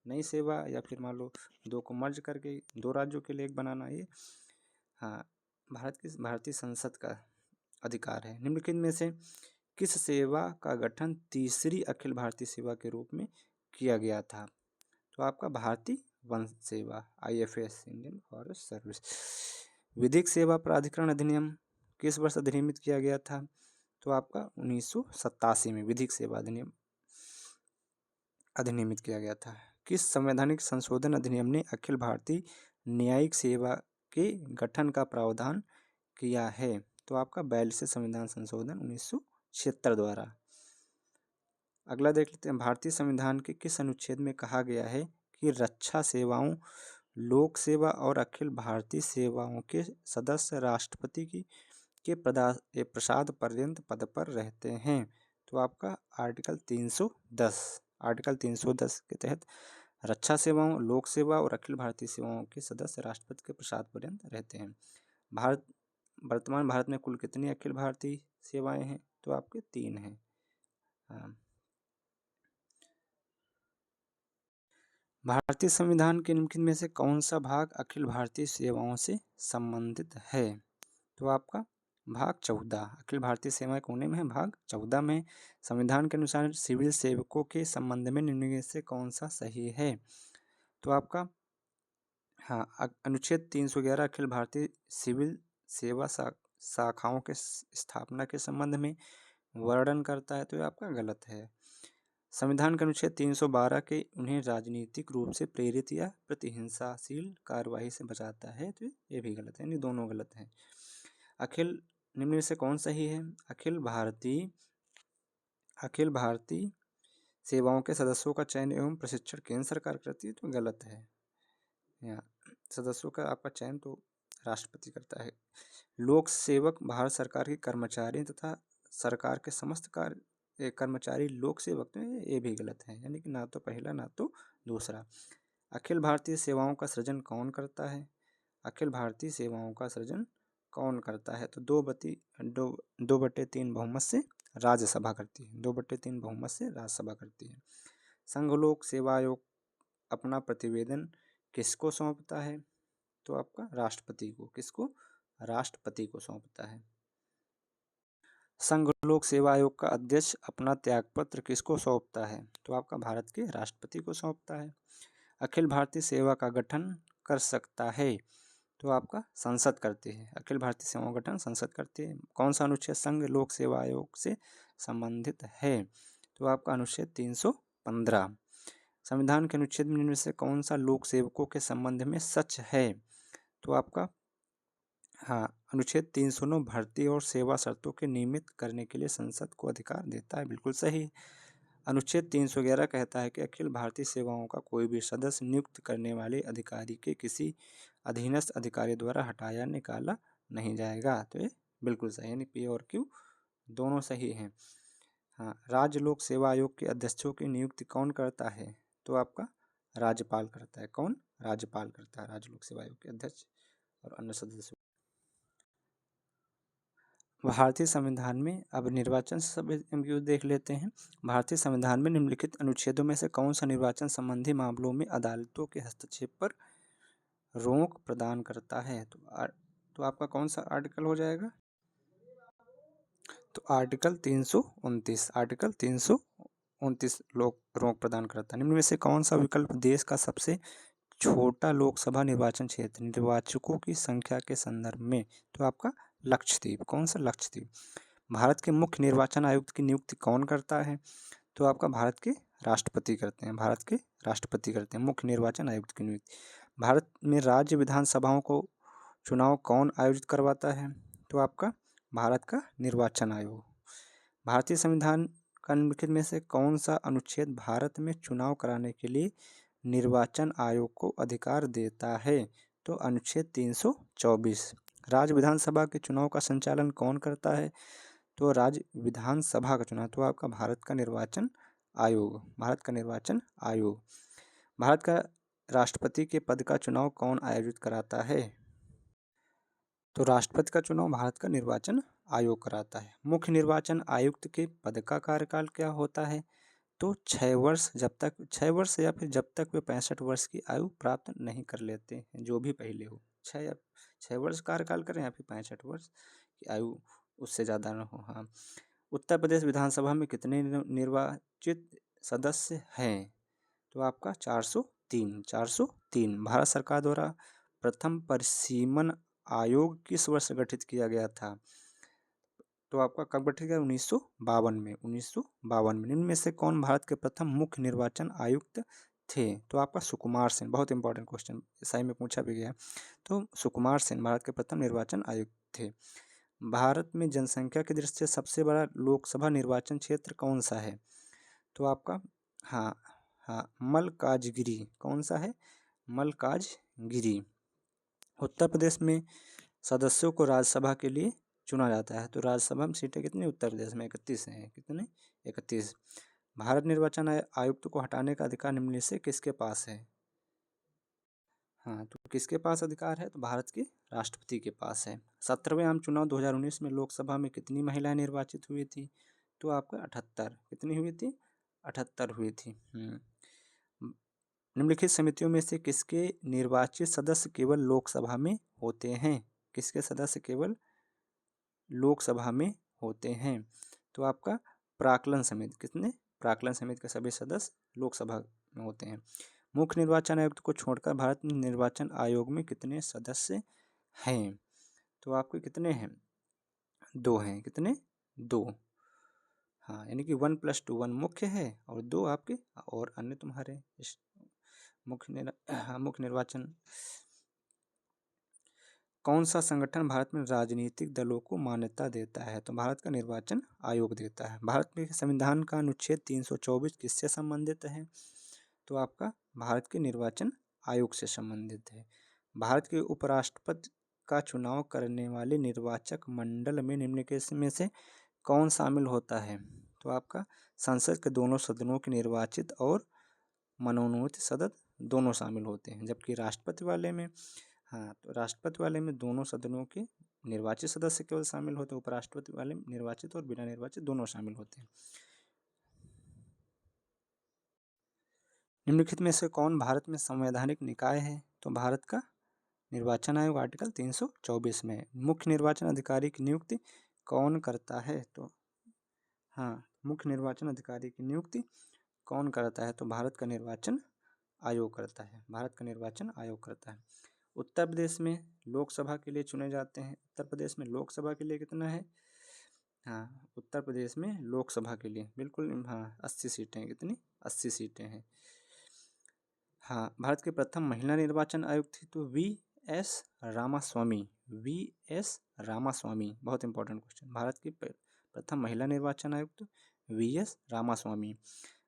नई सेवा या फिर मान लो दो को मर्ज करके दो राज्यों के लिए एक बनाना, ये हाँ भारतीय संसद का अधिकार है। निम्नलिखित में से किस सेवा का गठन तीसरी अखिल भारतीय सेवा के रूप में किया गया था? तो आपका भारतीय वन सेवा, IFS, इंडियन फॉरेस्ट सर्विस। विधिक सेवा प्राधिकरण अधिनियम किस वर्ष अधिनियमित किया गया था? तो आपका 1987 में विधिक सेवा अधिनियम अधिनियमित किया गया था। किस संवैधानिक संशोधन अधिनियम ने अखिल भारतीय न्यायिक सेवा के गठन का प्रावधान किया है? तो आपका 42वें संविधान संशोधन 1976 द्वारा। अगला देख लेते हैं, भारतीय संविधान के किस अनुच्छेद में कहा गया है कि रक्षा सेवाओं, लोक सेवा और अखिल भारतीय सेवाओं के सदस्य राष्ट्रपति के प्रसाद पर्यंत पद पर रहते हैं? तो आपका आर्टिकल 310। आर्टिकल 310 के तहत रक्षा सेवाओं, लोक सेवा और अखिल भारतीय सेवाओं के सदस्य राष्ट्रपति के प्रसाद पर्यंत रहते हैं। वर्तमान भारत में कुल कितनी अखिल भारतीय सेवाएं हैं? तो आपके 3 हैं। भारतीय संविधान के निम्नलिखित में से कौन सा भाग अखिल भारतीय सेवाओं से संबंधित है? तो आपका भाग 14। अखिल भारतीय सेवाएं कोने में है? भाग 14 में। संविधान के अनुसार सिविल सेवकों के संबंध में निम्न में से कौन सा सही है? तो आपका अनुच्छेद 311 अखिल भारतीय सिविल सेवा शाखाओं के स्थापना के संबंध में वर्णन करता है, तो ये आपका गलत है। संविधान के अनुच्छेद 312 के उन्हें राजनीतिक रूप से प्रेरित या प्रतिहिंसाशील कार्यवाही से बचाता है, तो ये भी गलत है, यानी दोनों गलत हैं। निम्न में से कौन सही है? अखिल भारतीय अखिल भारतीय सेवाओं के सदस्यों का चयन एवं प्रशिक्षण केंद्र सरकार करती है, तो गलत है। यहाँ सदस्यों का आपका चयन तो राष्ट्रपति करता है। लोक सेवक भारत सरकार के कर्मचारी तथा सरकार के समस्त कर्मचारी लोक सेवक, तो ये भी गलत है, यानी कि ना तो पहला ना तो दूसरा। अखिल भारतीय सेवाओं का सृजन कौन करता है? अखिल भारतीय सेवाओं का सृजन कौन करता है? तो 2/3 बहुमत से राज्यसभा करती है। 2/3 बहुमत से राज्यसभा करती है। संघ लोक सेवा आयोग अपना प्रतिवेदन किसको सौंपता है? तो आपका राष्ट्रपति को। किसको? राष्ट्रपति को सौंपता है। संघ लोक सेवा आयोग का अध्यक्ष अपना त्यागपत्र किसको सौंपता है? तो आपका भारत के राष्ट्रपति को सौंपता है। अखिल भारतीय सेवा का गठन कर सकता है, तो आपका संसद करती है। अखिल भारतीय सेवाओं का गठन संसद करती है। कौन सा अनुच्छेद संघ लोक सेवा आयोग से संबंधित है? तो आपका अनुच्छेद 315। संविधान के अनुच्छेद में से कौन सा लोक सेवकों के संबंध में सच है? तो आपका अनुच्छेद 309 भर्ती और सेवा शर्तों के नियमित करने के लिए संसद को अधिकार देता है। बिल्कुल सही। अनुच्छेद 311 कहता है कि अखिल भारतीय सेवाओं का कोई भी सदस्य नियुक्त करने वाले अधिकारी के किसी अधीनस्थ अधिकारी द्वारा हटाया निकाला नहीं जाएगा। तो ये बिल्कुल सही, यानी पी और क्यू दोनों सही हैं। राज्य लोक सेवा आयोग के अध्यक्षों की नियुक्ति कौन करता है? तो आपका राज्यपाल करता है। कौन? राज्यपाल करता है राज्य लोक सेवा आयोग के अध्यक्ष और अन्य सदस्यों। भारतीय संविधान में अब निर्वाचन से सब एमक्यू देख लेते हैं। भारतीय संविधान में निम्नलिखित अनुच्छेदों में से कौन सा निर्वाचन संबंधी मामलों में अदालतों के हस्तक्षेप पर रोक प्रदान करता है? तो आपका कौन सा आर्टिकल हो जाएगा? तो आर्टिकल 329। आर्टिकल 329 रोक प्रदान करता है। निम्न में से कौन सा विकल्प देश का सबसे छोटा लोकसभा निर्वाचन क्षेत्र निर्वाचकों की संख्या के संदर्भ में? तो आपका लक्षद्वीप। कौन सा? लक्षद्वीप। भारत के मुख्य निर्वाचन आयुक्त की नियुक्ति कौन करता है? तो आपका भारत के राष्ट्रपति करते हैं। भारत के राष्ट्रपति करते हैं मुख्य निर्वाचन आयुक्त की नियुक्ति। भारत में राज्य विधानसभाओं को चुनाव कौन आयोजित करवाता है? तो आपका भारत का निर्वाचन आयोग। भारतीय संविधान का निम्नलिखित में से कौन सा अनुच्छेद भारत में चुनाव कराने के लिए निर्वाचन आयोग को अधिकार देता है? तो अनुच्छेद 324। राज्य विधानसभा के चुनाव का संचालन कौन करता है? तो राज्य विधानसभा का चुनाव तो आपका भारत का निर्वाचन आयोग। भारत का निर्वाचन आयोग। भारत का राष्ट्रपति के पद का चुनाव कौन आयोजित कराता है? तो राष्ट्रपति का चुनाव भारत का निर्वाचन आयोग कराता है। मुख्य निर्वाचन आयुक्त के पद का कार्यकाल क्या होता है? तो 6 वर्ष, जब तक 6 वर्ष या फिर जब तक वे 65 वर्ष की आयु प्राप्त नहीं कर लेते हैं, जो भी पहले हो। 6 वर्ष कार्यकाल करें या फिर 65 वर्ष की आयु उससे ज़्यादा न हो। उत्तर प्रदेश विधानसभा में कितने निर्वाचित सदस्य हैं? तो आपका 403। 403। भारत सरकार द्वारा प्रथम परिसीमन आयोग किस वर्ष गठित किया गया था? तो आपका कब गठित किया? 1952 में। 1952 में। इनमें से कौन भारत के प्रथम मुख्य निर्वाचन आयुक्त थे? तो आपका सुकुमार सेन। बहुत इंपॉर्टेंट क्वेश्चन, एसआई में पूछा भी गया। तो सुकुमार सेन भारत के प्रथम निर्वाचन आयुक्त थे। भारत में जनसंख्या की दृष्टि से सबसे बड़ा लोकसभा निर्वाचन क्षेत्र कौन सा है? तो आपका मलकाजगिरी। कौन सा है? मलकाजगिरी। उत्तर प्रदेश में सदस्यों को राज्यसभा के लिए चुना जाता है। तो राज्यसभा में सीटें कितनी उत्तर प्रदेश में? 31 हैं। कितने? 31। भारत निर्वाचन आयुक्त को हटाने का अधिकार निम्न में से किसके पास है? तो किसके पास अधिकार है? तो भारत के राष्ट्रपति के पास है। 17वें आम चुनाव 2019 में लोकसभा में कितनी महिलाएं निर्वाचित हुई थी? तो आपका 78। कितनी हुई थी? 78 हुई थी। निम्नलिखित समितियों में से किसके निर्वाचित सदस्य केवल लोकसभा में होते हैं? किसके सदस्य केवल लोकसभा में होते हैं? तो आपका प्राक्कलन समिति। कितने? प्राक्कलन समिति के सभी सदस्य लोकसभा में होते हैं। मुख्य निर्वाचन आयुक्त को छोड़कर भारत में निर्वाचन आयोग में कितने सदस्य हैं? तो आपके कितने हैं? 2 हैं। कितने? 2। यानी कि 1 + 2। 1 मुख्य है और 2 आपके और अन्य तुम्हारे मुख्य निर्वाचन कौन सा संगठन भारत में राजनीतिक दलों को मान्यता देता है? तो भारत का निर्वाचन आयोग देता है। भारत में संविधान का अनुच्छेद 324 किससे संबंधित है? तो आपका भारत के निर्वाचन आयोग से संबंधित है। भारत के उपराष्ट्रपति का चुनाव करने वाले निर्वाचक मंडल में निम्नलिखित में से कौन शामिल होता है? तो आपका संसद के दोनों सदनों के निर्वाचित और मनोनीत सदस्य दोनों शामिल होते हैं, जबकि राष्ट्रपति वाले में तो राष्ट्रपति वाले में दोनों सदनों के निर्वाचित सदस्य केवल शामिल होते हैं, उपराष्ट्रपति वाले में निर्वाचित और बिना निर्वाचित दोनों शामिल होते हैं। निम्नलिखित में से कौन भारत में संवैधानिक निकाय है? तो भारत का निर्वाचन आयोग आर्टिकल 324 में। मुख्य निर्वाचन अधिकारी की नियुक्ति कौन करता है? तो मुख्य निर्वाचन अधिकारी की नियुक्ति कौन करता है? तो भारत का निर्वाचन आयोग करता है। भारत का निर्वाचन आयोग करता है। उत्तर प्रदेश में लोकसभा के लिए चुने जाते हैं। उत्तर प्रदेश में लोकसभा के लिए कितना है? उत्तर प्रदेश में लोकसभा के लिए बिल्कुल 80 सीटें हैं। कितनी? 80 सीटें हैं। भारत के प्रथम महिला निर्वाचन आयुक्त थी तो V.S. रामास्वामी। V.S. रामास्वामी, बहुत इंपॉर्टेंट क्वेश्चन। भारत की प्रथम महिला निर्वाचन आयुक्त V.S. रामास्वामी।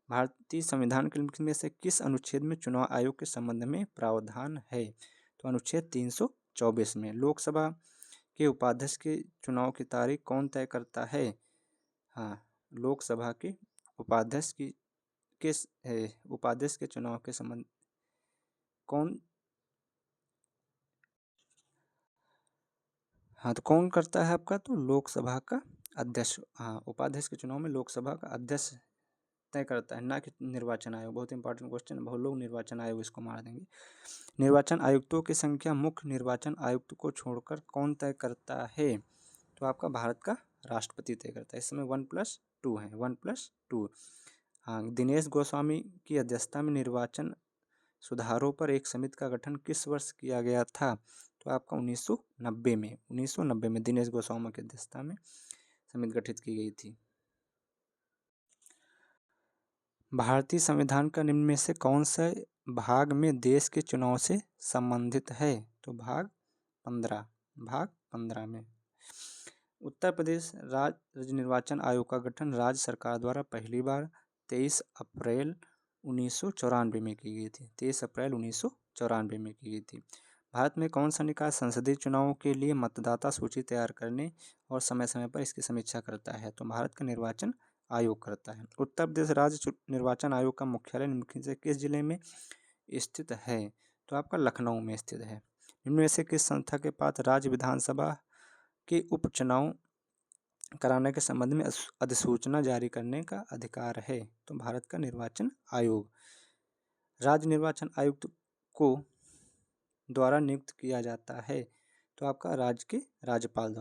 भारतीय संविधान के में से किस अनुच्छेद में चुनाव आयोग के संबंध में प्रावधान है? तो अनुच्छेद 324 में। लोकसभा के उपाध्यक्ष के चुनाव की तारीख कौन तय करता है? लोकसभा के उपाध्यक्ष की उपाध्यक्ष के चुनाव के संबंध कौन तो कौन करता है आपका? तो लोकसभा का अध्यक्ष। उपाध्यक्ष के चुनाव में लोकसभा का अध्यक्ष तय करता है, ना कि निर्वाचन आयोग। बहुत इंपॉर्टेंट क्वेश्चन, बहुत लोग निर्वाचन आयोग इसको मार देंगे। निर्वाचन आयुक्तों की संख्या मुख्य निर्वाचन आयुक्त को छोड़कर कौन तय करता है? तो आपका भारत का राष्ट्रपति तय करता है। इस समय 1+2 है, 1+2। दिनेश गोस्वामी की अध्यक्षता में निर्वाचन सुधारों पर एक समिति का गठन किस वर्ष किया गया था? तो आपका 1990 में। 1990 में दिनेश गोस्वामी की अध्यक्षता में समिति गठित की गई थी। भारतीय संविधान का निम्न में से कौन से भाग में देश के चुनाव से संबंधित है? तो भाग 15 में। उत्तर प्रदेश राज्य निर्वाचन आयोग का गठन राज्य सरकार द्वारा पहली बार 23 अप्रैल 1994 में की गई थी। 23 अप्रैल 1994 में की गई थी। भारत में कौन सा निकाय संसदीय चुनावों के लिए मतदाता सूची तैयार करने और समय समय पर इसकी समीक्षा करता है? तो भारत का निर्वाचन आयोग करता है। उत्तर प्रदेश राज्य निर्वाचन आयोग का मुख्यालय निम्नलिखित से किस जिले में स्थित है? तो आपका लखनऊ में स्थित है। निम्न में से किस संस्था के पास राज्य विधानसभा के उपचुनाव कराने के संबंध में अधिसूचना जारी करने का अधिकार है? तो भारत का निर्वाचन आयोग। राज्य निर्वाचन आयुक्त को द्वारा नियुक्त किया जाता है तो आपका राज्य के राज्यपाल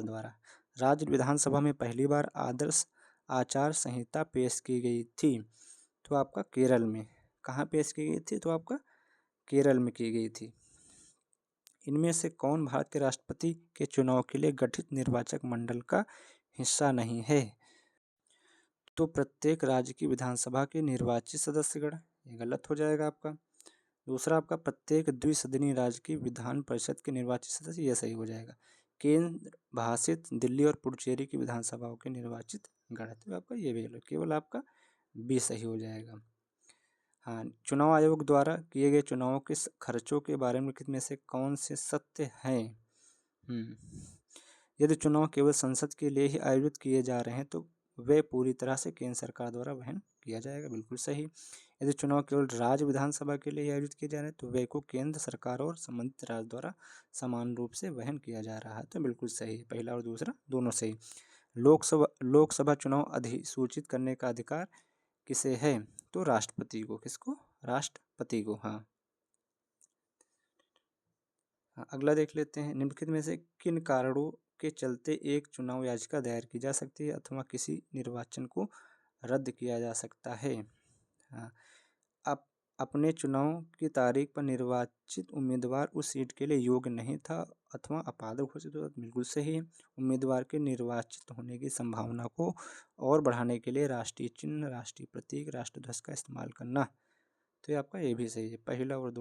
द्वारा। राज्य विधानसभा में पहली बार आदर्श आचार संहिता पेश की गई थी तो आपका केरल में। कहाँ पेश की गई थी? तो आपका केरल में की गई थी। इनमें से कौन भारत के राष्ट्रपति के चुनाव के लिए गठित निर्वाचक मंडल का हिस्सा नहीं है? तो प्रत्येक राज्य की विधानसभा के निर्वाचित सदस्यगण। ये गलत हो जाएगा आपका। दूसरा आपका प्रत्येक द्विसदनीय राज्य की विधान परिषद के निर्वाचित सदस्य, यह सही हो जाएगा। केंद्र भाषित दिल्ली और पुडुचेरी की विधानसभाओं के निर्वाचित गण, तो आपका ये भी केवल आपका बी सही हो जाएगा। चुनाव आयोग द्वारा किए गए चुनावों के खर्चों के बारे में कितने से कौन से सत्य हैं? यदि चुनाव केवल संसद के लिए ही आयोजित किए जा रहे हैं तो वे पूरी तरह से केंद्र सरकार द्वारा वहन किया जाएगा, बिल्कुल सही। यदि चुनाव केवल राज्य विधानसभा के लिए आयोजित किए जा रहे हैं तो वे को केंद्र सरकार और संबंधित राज्य द्वारा समान रूप से वहन किया जा रहा है, तो बिल्कुल सही। पहला और दूसरा दोनों सही। लोकसभा चुनाव अधिसूचित करने का अधिकार किसे है? तो राष्ट्रपति को। किसको? राष्ट्रपति को। अगला देख लेते हैं। निम्नलिखित में से किन कारणों के चलते एक चुनाव याचिका दायर की जा सकती है अथवा किसी निर्वाचन को रद्द किया जा सकता है? अपने चुनाव की तारीख पर निर्वाचित उम्मीदवार उस सीट के लिए योग्य नहीं था अथवा अपात्र घोषित हुआ, बिल्कुल सही है। उम्मीदवार के निर्वाचित होने की संभावना को और बढ़ाने के लिए राष्ट्रीय चिन्ह, राष्ट्रीय प्रतीक, राष्ट्रध्वज का इस्तेमाल करना, तो ये आपका ये भी सही है। पहला और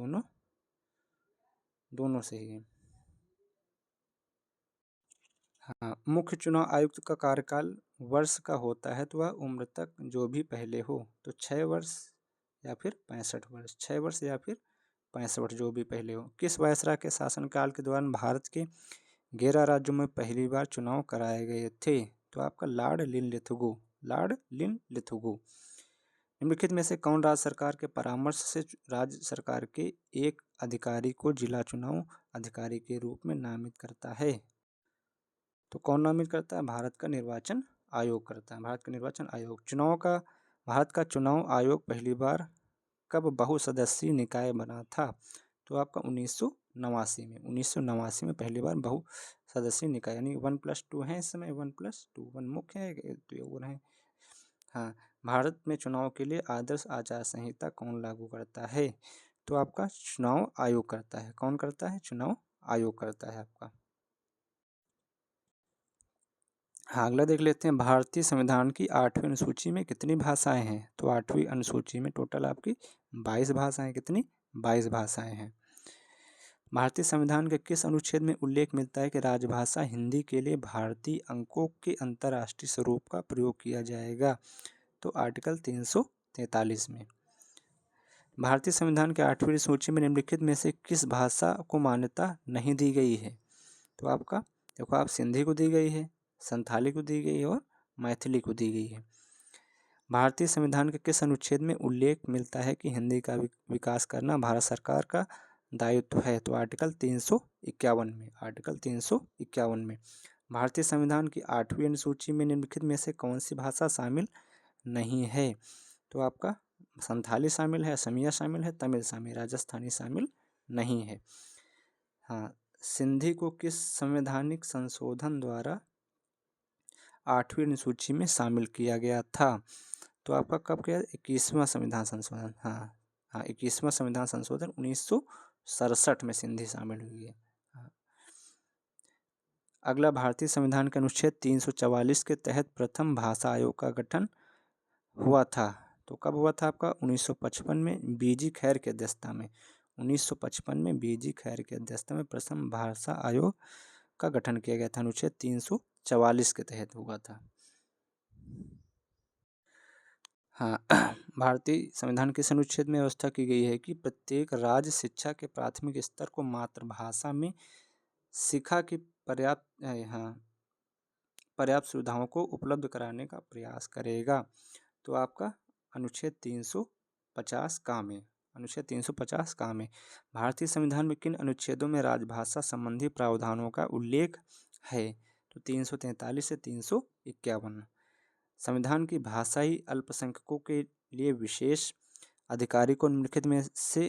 दोनों सही है। हाँ, मुख्य चुनाव आयुक्त का कार्यकाल वर्ष का होता है तो वह उम्र तक जो भी पहले हो, तो 6 वर्ष या फिर 65 वर्ष, 6 वर्ष या फिर 65 जो भी पहले हो। किस वायसराय के शासनकाल के दौरान भारत के 11 राज्यों में पहली बार चुनाव कराए गए थे? तो आपका लॉर्ड लिनलिथगो, लॉर्ड लिनलिथगो। निम्नलिखित में से कौन राज्य सरकार के परामर्श से राज्य सरकार के एक अधिकारी को जिला चुनाव अधिकारी के रूप में नामित करता है? तो कौन नामित करता है? भारत का निर्वाचन आयोग करता है, भारत का निर्वाचन आयोग। भारत का चुनाव आयोग पहली बार कब बहुसदस्यीय निकाय बना था? तो आपका 1989 में, 1989 में पहली बार बहुसदस्यीय निकाय, यानी 1+2 है इस समय, 1+2, 1 मुख्य है, 2 और है। हाँ, भारत में चुनाव के लिए आदर्श आचार संहिता कौन लागू करता है? तो आपका चुनाव आयोग करता है। कौन करता है? चुनाव आयोग करता है आपका। हाँ, अगला देख लेते हैं। भारतीय संविधान की 8वीं अनुसूची में कितनी भाषाएं हैं? तो 8वीं अनुसूची में टोटल आपकी 22 भाषाएं, कितनी? 22 भाषाएं हैं। भारतीय संविधान के किस अनुच्छेद में उल्लेख मिलता है कि राजभाषा हिंदी के लिए भारतीय अंकों के अंतर्राष्ट्रीय स्वरूप का प्रयोग किया जाएगा? तो आर्टिकल 343 में। भारतीय संविधान के 8वीं सूची में निम्नलिखित में से किस भाषा को मान्यता नहीं दी गई है? तो आपका देखो, आप सिंधी को दी गई है, संथाली को दी गई है और मैथिली को दी गई है। भारतीय संविधान के किस अनुच्छेद में उल्लेख मिलता है कि हिंदी का विकास करना भारत सरकार का दायित्व है? तो आर्टिकल 351 में, आर्टिकल 351 में। भारतीय संविधान की 8वीं अनुसूची में निम्नलिखित में से कौन सी भाषा शामिल नहीं है? तो आपका संथाली शामिल है, असमिया शामिल है, तमिल शामिल, राजस्थानी शामिल नहीं है। हाँ, सिंधी को किस संवैधानिक संशोधन द्वारा 8वीं अनुसूची में शामिल किया गया था? तो आपका कब किया? 21वां संविधान संशोधन। हाँ हाँ, 21वां संविधान संशोधन 1967 में सिंधी शामिल हुई है। हाँ। अगला, भारतीय संविधान के अनुच्छेद 344 के तहत प्रथम भाषा आयोग का गठन हुआ था। तो कब हुआ था आपका? 1955 में बीजी खैर की अध्यक्षता में। 1955 में बीजी खैर की अध्यक्षता में प्रथम भाषा आयोग का गठन किया गया था, अनुच्छेद 344 के तहत हुआ था। हाँ, भारतीय संविधान के अनुच्छेद में व्यवस्था की गई है कि प्रत्येक राज्य शिक्षा के प्राथमिक स्तर को मातृभाषा में शिक्षा की पर्याप्त सुविधाओं को उपलब्ध कराने का प्रयास करेगा। तो आपका अनुच्छेद 350 काम है, अनुच्छेद 350 काम है। भारतीय संविधान में किन अनुच्छेदों में राजभाषा संबंधी प्रावधानों का उल्लेख है? तो 343 से 351। संविधान की भाषाई अल्पसंख्यकों के लिए विशेष अधिकारी को निम्नलिखित में से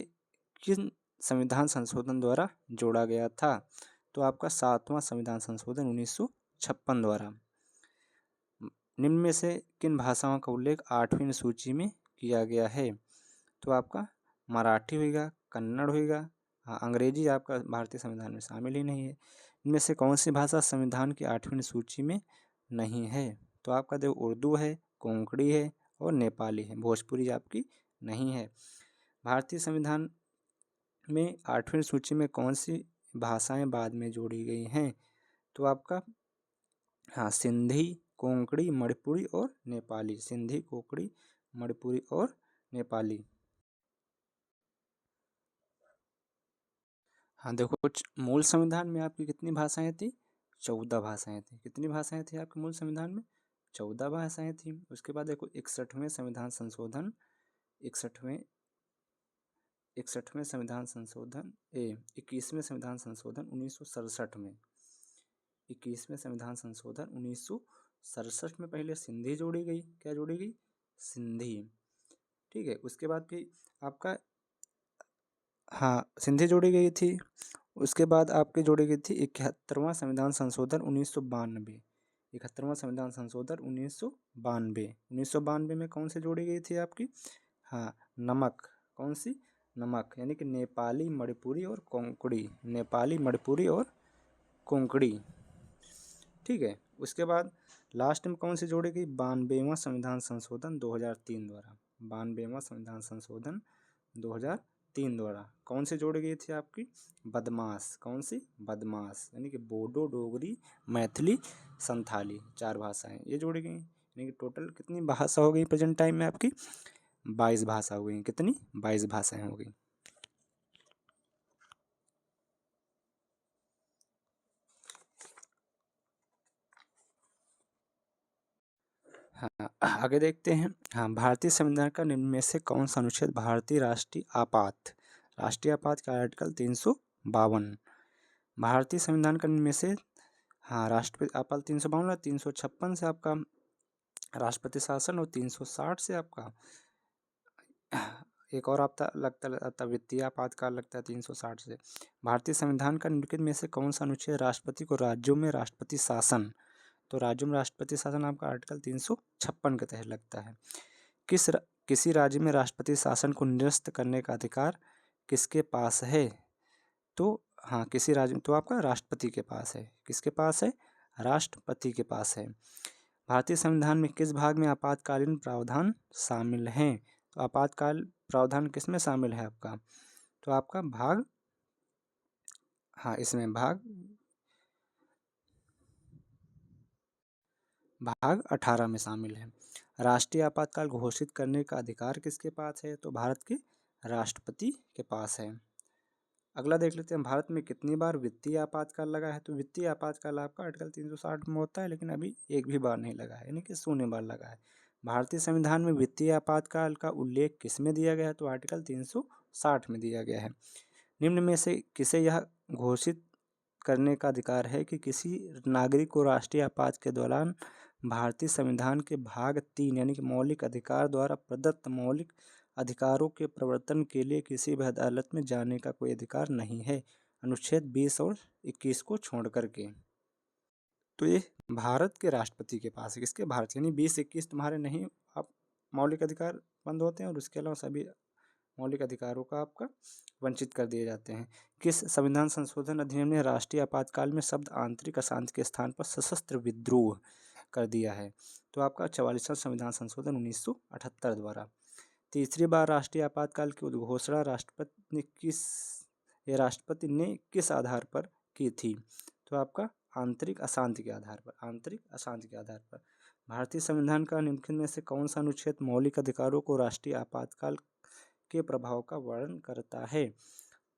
किन संविधान संशोधन द्वारा जोड़ा गया था? तो आपका 7वां संविधान संशोधन 1956 द्वारा। निम्न में से किन भाषाओं का उल्लेख 8वीं सूची में किया गया है? तो आपका मराठी होगा, कन्नड़ होगा। हाँ, अंग्रेजी आपका भारतीय संविधान में शामिल ही नहीं है। इनमें से कौन सी भाषा संविधान की 8वीं सूची में नहीं है? तो आपका देखो, उर्दू है, कोंकणी है और नेपाली है, भोजपुरी आपकी नहीं है। भारतीय संविधान में 8वीं सूची में कौन सी भाषाएं बाद में जोड़ी गई हैं? तो आपका हाँ, सिंधी, कोंकणी, मणिपुरी और नेपाली। सिंधी, कोंकणी, मणिपुरी और नेपाली। हाँ देखो, मूल संविधान में आपकी कितनी भाषाएं थी? 14 भाषाएं थी। कितनी भाषाएं थी आपके मूल संविधान में? 14 भाषाएं थी। उसके बाद देखो 61वें संविधान संशोधन, 61वें 61वें संविधान संशोधन 21वें संविधान संशोधन 1967 में, 21वें संविधान संशोधन 1967 में पहले सिंधी जोड़ी गई। क्या जोड़ी गई? सिंधी। ठीक है, उसके बाद फिर आपका हाँ, सिंधी जोड़ी गई थी। उसके बाद आपकी जोड़ी गई थी 71वां संविधान संशोधन 1992। 71वां संविधान संशोधन 1992। 1992 में कौन सी जोड़ी गई थी आपकी? हाँ, नमक। कौन सी? नमक, यानी कि नेपाली, मणिपुरी और कोंकणी। नेपाली, मणिपुरी और कोंकणी। ठीक है, उसके बाद लास्ट में कौन सी जोड़ी गई? 92वां संविधान संशोधन 2003 द्वारा। 92वां संविधान संशोधन 2003 3 द्वारा। कौन सी जोड़ी गई थी आपकी? बदमाश। कौन सी? बदमाश, यानी कि बोडो, डोगरी, मैथिली, संथाली, 4 भाषाएं ये जोड़ी गई। यानी कि टोटल कितनी भाषा हो गई प्रेजेंट टाइम में आपकी? 22 भाषा हो गई। कितनी? 22 भाषाएं हो गई। हाँ, आगे देखते हैं। हाँ, भारतीय संविधान का निम्न में से कौन सा अनुच्छेद भारतीय राष्ट्रीय आपात का आर्टिकल 352। भारतीय संविधान का निम्न में से, हाँ, राष्ट्रपति आपात 352 और 356 से आपका राष्ट्रपति शासन, और 360 से आपका एक और आपका लगता वित्तीय आपातकाल लगता है 360 से। भारतीय संविधान का निम्नलिखित में से कौन सा अनुच्छेद राष्ट्रपति को राज्यों में राष्ट्रपति शासन, तो राज्यों में राष्ट्रपति शासन आपका आर्टिकल 356 के तहत लगता है। किसी राज्य में राष्ट्रपति शासन को निरस्त करने का अधिकार किसके पास है? तो हाँ, किसी राज्य में, तो आपका राष्ट्रपति के पास है। किसके पास है? राष्ट्रपति के पास है। भारतीय संविधान में किस भाग में आपातकालीन प्रावधान शामिल हैं? तो आपातकाल प्रावधान किस में शामिल है आपका? तो आपका भाग, हाँ, इसमें भाग 18 में शामिल है। राष्ट्रीय आपातकाल घोषित करने का अधिकार किसके पास है? तो भारत के राष्ट्रपति के पास है। अगला देख लेते हैं, भारत में कितनी बार वित्तीय आपातकाल लगा है? तो वित्तीय आपातकाल आपका आर्टिकल 360 में होता है, लेकिन अभी एक भी बार नहीं लगा है, यानी कि 0 बार लगा है। भारतीय संविधान में वित्तीय आपातकाल का उल्लेख किस में दिया गया है? तो आर्टिकल 360 में दिया गया है। निम्न में से किसे यह घोषित करने का अधिकार है कि किसी नागरिक को राष्ट्रीय आपात के दौरान भारतीय संविधान के भाग 3 यानी कि मौलिक अधिकार द्वारा प्रदत्त मौलिक अधिकारों के प्रवर्तन के लिए किसी भी अदालत में जाने का कोई अधिकार नहीं है, अनुच्छेद 20 और 21 को छोड़ करके। तो ये भारत के राष्ट्रपति के पास है। किसके? भारत, यानी 20-21 तुम्हारे नहीं, आप मौलिक अधिकार बंद होते हैं और उसके अलावा सभी मौलिक अधिकारों का आपका वंचित कर दिए जाते हैं। किस संविधान संशोधन अधिनियम ने राष्ट्रीय आपातकाल में शब्द आंतरिक अशांति के स्थान पर सशस्त्र विद्रोह कर दिया है? तो आपका 44वां संविधान संशोधन 1978 द्वारा। तीसरी बार राष्ट्रीय आपातकाल की उद्घोषणा राष्ट्रपति ने किस आधार पर की थी? तो आपका आंतरिक अशांति के आधार पर। आंतरिक अशांति के आधार पर। भारतीय संविधान का निम्नलिखित में से कौन सा अनुच्छेद मौलिक अधिकारों को राष्ट्रीय आपातकाल के प्रभाव का वर्णन करता है?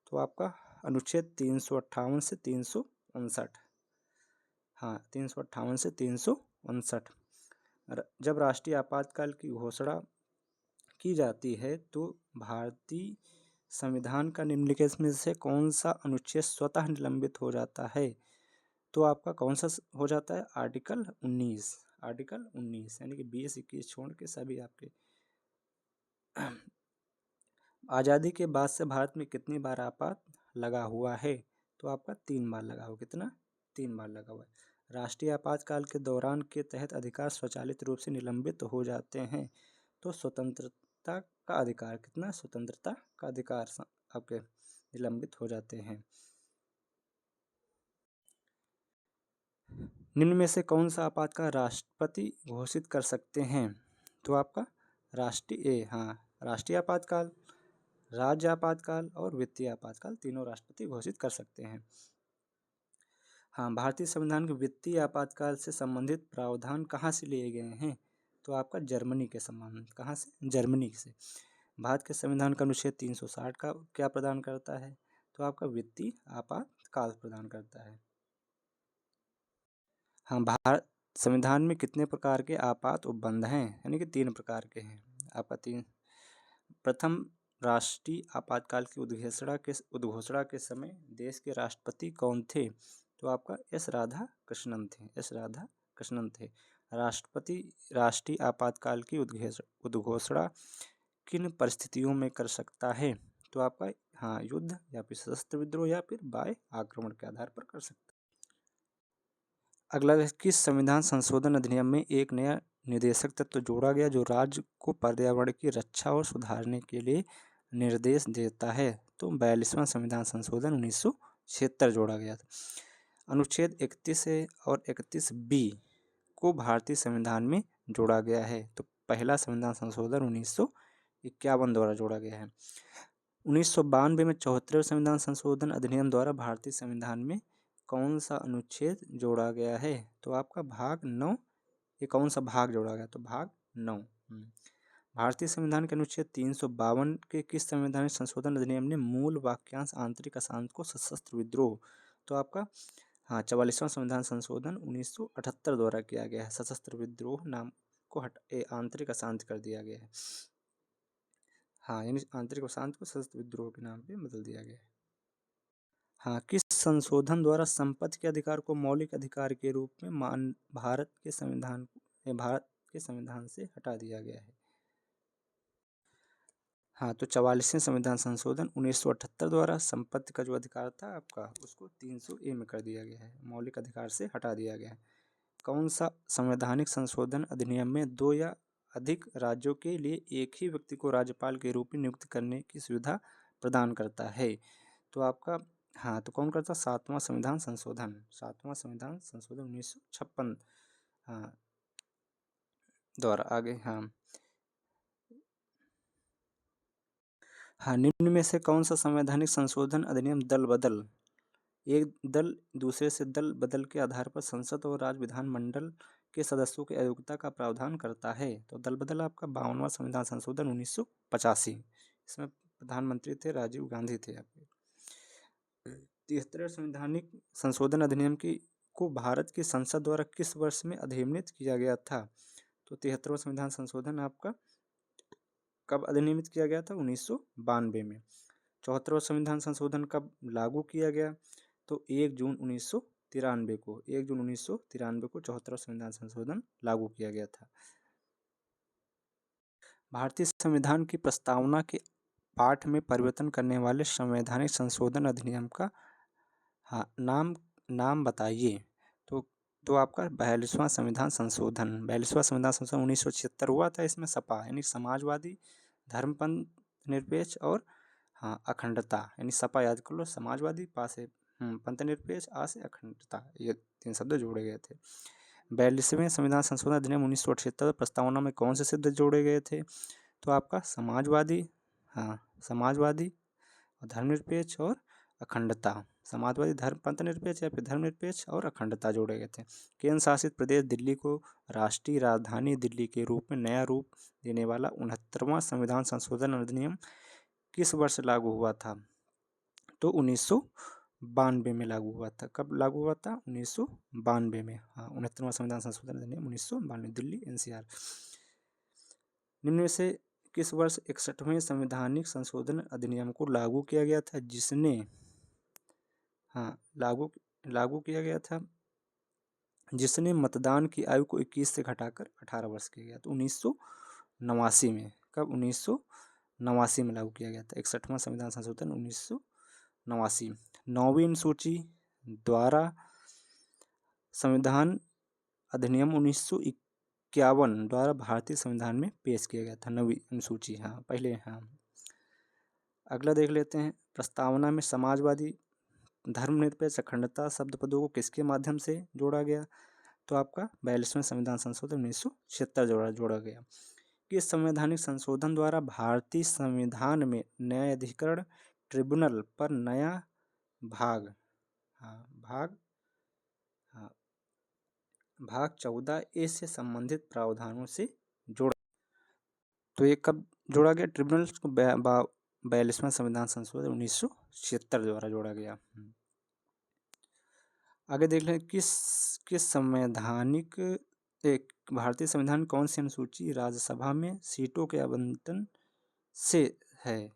तो आपका अनुच्छेद 358 से 359। हाँ, 358 से 359। जब राष्ट्रीय आपातकाल की घोषणा की जाती है तो भारतीय संविधान का निम्नलिखित में से कौन सा अनुच्छेद स्वतः निलंबित हो जाता है? तो आपका कौन सा हो जाता है? आर्टिकल 19। आर्टिकल 19 यानी कि 20-21 छोड़ के सभी आपके। आज़ादी के बाद से भारत में कितनी बार आपात लगा हुआ है? तो आपका 3 बार लगा हुआ। कितना? 3 बार लगा हुआ है। राष्ट्रीय आपातकाल के दौरान के तहत अधिकार स्वचालित रूप से निलंबित हो जाते हैं। तो स्वतंत्रता का अधिकार, कितना? स्वतंत्रता का अधिकार आपके निलंबित हो जाते हैं। निम्न में से कौन सा आपातकाल राष्ट्रपति घोषित कर सकते हैं? तो आपका राष्ट्रीय आपातकाल, राज्य आपातकाल और वित्तीय आपातकाल तीनों राष्ट्रपति घोषित कर सकते हैं। हाँ, भारतीय संविधान के वित्तीय आपातकाल से संबंधित प्रावधान कहाँ से लिए गए हैं? तो आपका जर्मनी के संबंध। कहाँ से? जर्मनी से। भारत के संविधान का अनुच्छेद 360 का क्या प्रदान करता है? तो आपका वित्तीय आपातकाल प्रदान करता है। हाँ, भारत संविधान में कितने प्रकार के आपात उपबंध हैं? यानी कि 3 प्रकार के हैं आपका। 3। प्रथम, राष्ट्रीय आपातकाल की उद्घोषणा के समय देश के राष्ट्रपति कौन थे? तो आपका एस राधा कृष्णन थे। एस राधा कृष्णन थे। राष्ट्रपति राष्ट्रीय आपातकाल की उद्घोषणा किन परिस्थितियों में कर सकता है? तो आपका, हाँ, युद्ध या फिर सशस्त्र विद्रोह या फिर बाह्य आक्रमण के आधार पर कर सकता है। अगला, किस संविधान संशोधन अधिनियम में एक नया निर्देशक तत्व जोड़ा गया जो राज्य को पर्यावरण की रक्षा और सुधारने के लिए निर्देश देता है? तो 42वां संविधान संशोधन 1976 जोड़ा गया था। अनुच्छेद 31 और 31B को भारतीय संविधान में जोड़ा गया है। तो पहला संविधान संशोधन 1951 द्वारा जोड़ा गया है। 1992 में 74वें संविधान संशोधन अधिनियम द्वारा भारतीय संविधान में कौन सा अनुच्छेद जोड़ा गया है? तो आपका भाग 9। ये कौन सा भाग जोड़ा गया? तो भाग 9। भारतीय संविधान के अनुच्छेद 352 के किस संवैधानिक संशोधन अधिनियम ने मूल वाक्यांश आंतरिक अशांति को सशस्त्र विद्रोह? तो आपका 44वां संविधान संशोधन 1978 द्वारा किया गया है। सशस्त्र विद्रोह नाम को आंतरिक अशांति कर दिया गया है। यानी आंतरिक अशांति को सशस्त्र विद्रोह के नाम पे बदल दिया गया है। किस संशोधन द्वारा संपत्ति के अधिकार को मौलिक अधिकार के रूप में भारत के संविधान से हटा दिया गया है? तो 44वें संविधान संशोधन 1978 द्वारा संपत्ति का जो अधिकार था आपका उसको 300A में कर दिया गया है, मौलिक अधिकार से हटा दिया गया है। कौन सा संवैधानिक संशोधन अधिनियम में 2 या अधिक राज्यों के लिए एक ही व्यक्ति को राज्यपाल के रूप में नियुक्त करने की सुविधा प्रदान करता है? तो आपका तो कौन करता? 7वां संविधान संशोधन 1956 द्वारा। आगे निम्न में से कौन सा संवैधानिक संशोधन अधिनियम दल बदल, एक दल दूसरे से दल बदल के आधार पर संसद और राज्य विधानमंडल के सदस्यों की अयोग्यता का प्रावधान करता है? तो दल बदल आपका 52वां संविधान संशोधन 1985। इसमें प्रधानमंत्री थे राजीव गांधी थे आपके। 73वें संवैधानिक संशोधन अधिनियम को भारत की संसद द्वारा किस वर्ष में अधिनियमित किया गया था? तो 73वां संविधान संशोधन आपका कब अधिनियमित किया गया था? 1992 में। 74वां संविधान संशोधन कब लागू किया गया? तो 1 जून 1993 को 74वां संविधान संशोधन लागू किया गया था। भारतीय संविधान की प्रस्तावना के पाठ में परिवर्तन करने वाले संवैधानिक संशोधन अधिनियम का नाम बताइए। तो आपका 42वां संविधान संशोधन 1976 हुआ था। इसमें सपा यानी समाजवादी, धर्मपंथ निरपेक्ष और अखंडता, यानी सपा याद कर लो, समाजवादी, पा से पंथ निरपेक्ष, आ से अखंडता, ये 3 शब्द जोड़े गए थे। 42वें संविधान संशोधन अधिनियम 1978 प्रस्तावना में कौन से शब्द जोड़े गए थे? तो आपका समाजवादी, धर्मनिरपेक्ष और अखंडता, समाजवादी, पंथ निरपेक्ष या फिर धर्मनिरपेक्ष और अखंडता जोड़े गए थे। केंद्र शासित प्रदेश दिल्ली को राष्ट्रीय राजधानी दिल्ली के रूप में नया रूप देने वाला 69वां संविधान संशोधन अधिनियम किस वर्ष लागू हुआ था? तो 1992 में लागू हुआ था। कब लागू हुआ था? 1992 में। 69वां संविधान संशोधन अधिनियम 1992, दिल्ली NCR। निम्न में से किस वर्ष 61वें संवैधानिक संशोधन अधिनियम को लागू किया गया था, जिसने लागू किया गया था, जिसने मतदान की आयु को 21 से घटाकर 18 वर्ष किया गया? तो 1989 में। कब? 1989 में लागू किया गया था 61वां संविधान संशोधन 1989। 9वीं अनुसूची द्वारा संविधान अधिनियम 1951 द्वारा भारतीय संविधान में पेश किया गया था। 9वीं अनुसूची पहले। अगला देख लेते हैं। प्रस्तावना में समाजवादी, धर्मनिरपेक्ष, अखंडता शब्द पदों को किसके माध्यम से जोड़ा गया? तो आपका 42वें संविधान संशोधन 1976 जोड़ा गया। किस संवैधानिक संशोधन द्वारा भारतीय संविधान में न्यायाधिकरण ट्रिब्यूनल पर नया भाग 14A से संबंधित प्रावधानों से जोड़ा? तो ये कब जोड़ा गया? ट्रिब्यूनल को 42वां संविधान संशोधन 1976 द्वारा जोड़ा गया। आगे देख लें। किस संवैधानिक भारतीय संविधान कौन सी अनुसूची राज्यसभा में सीटों के आवंटन से है?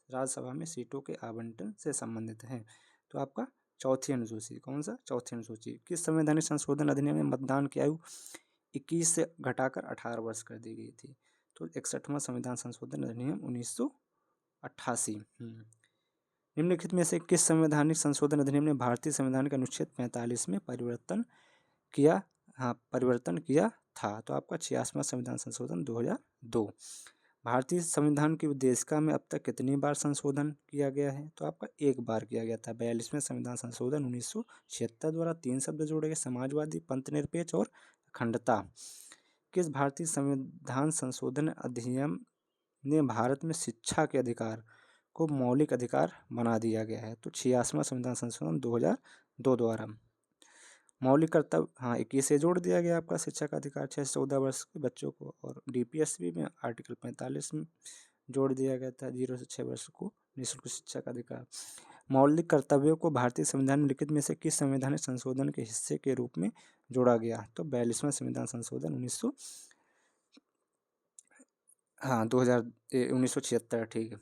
राज्यसभा में सीटों के आवंटन से संबंधित है? तो आपका चौथी अनुसूची। कौन सा? चौथी अनुसूची। किस संवैधानिक संशोधन अधिनियम में मतदान की आयु 21 से घटाकर 18 वर्ष कर दी गई थी? तो 61वां संविधान संशोधन अधिनियम 1988। निम्नलिखित में से किस संवैधानिक संशोधन अधिनियम ने भारतीय संविधान के अनुच्छेद 45 में परिवर्तन किया था? तो आपका 86वां संविधान संशोधन 2002। भारतीय संविधान की उद्देशिका में अब तक कितनी बार संशोधन किया गया है? तो आपका 1 बार किया गया था। 42वें संविधान संशोधन 1976 द्वारा 3 शब्द जोड़े गए, समाजवादी, पंथ निरपेक्ष और अखंडता। किस भारतीय संविधान संशोधन अधिनियम ने भारत में शिक्षा के अधिकार को मौलिक अधिकार बना दिया गया है। तो 86वां संविधान संशोधन 2002 द्वारा। मौलिक कर्तव्य, हाँ, 21 से जोड़ दिया गया आपका शिक्षा का अधिकार 6 से 14 वर्ष के बच्चों को, और DPSB में आर्टिकल 45 में जोड़ दिया गया था 0 से 6 वर्ष को निःशुल्क शिक्षा का अधिकार। मौलिक कर्तव्यों को भारतीय संविधान में लिखित में से किस संवैधानिक संशोधन के हिस्से के रूप में जोड़ा गया? तो 42वां संविधान संशोधन 1976, ठीक है।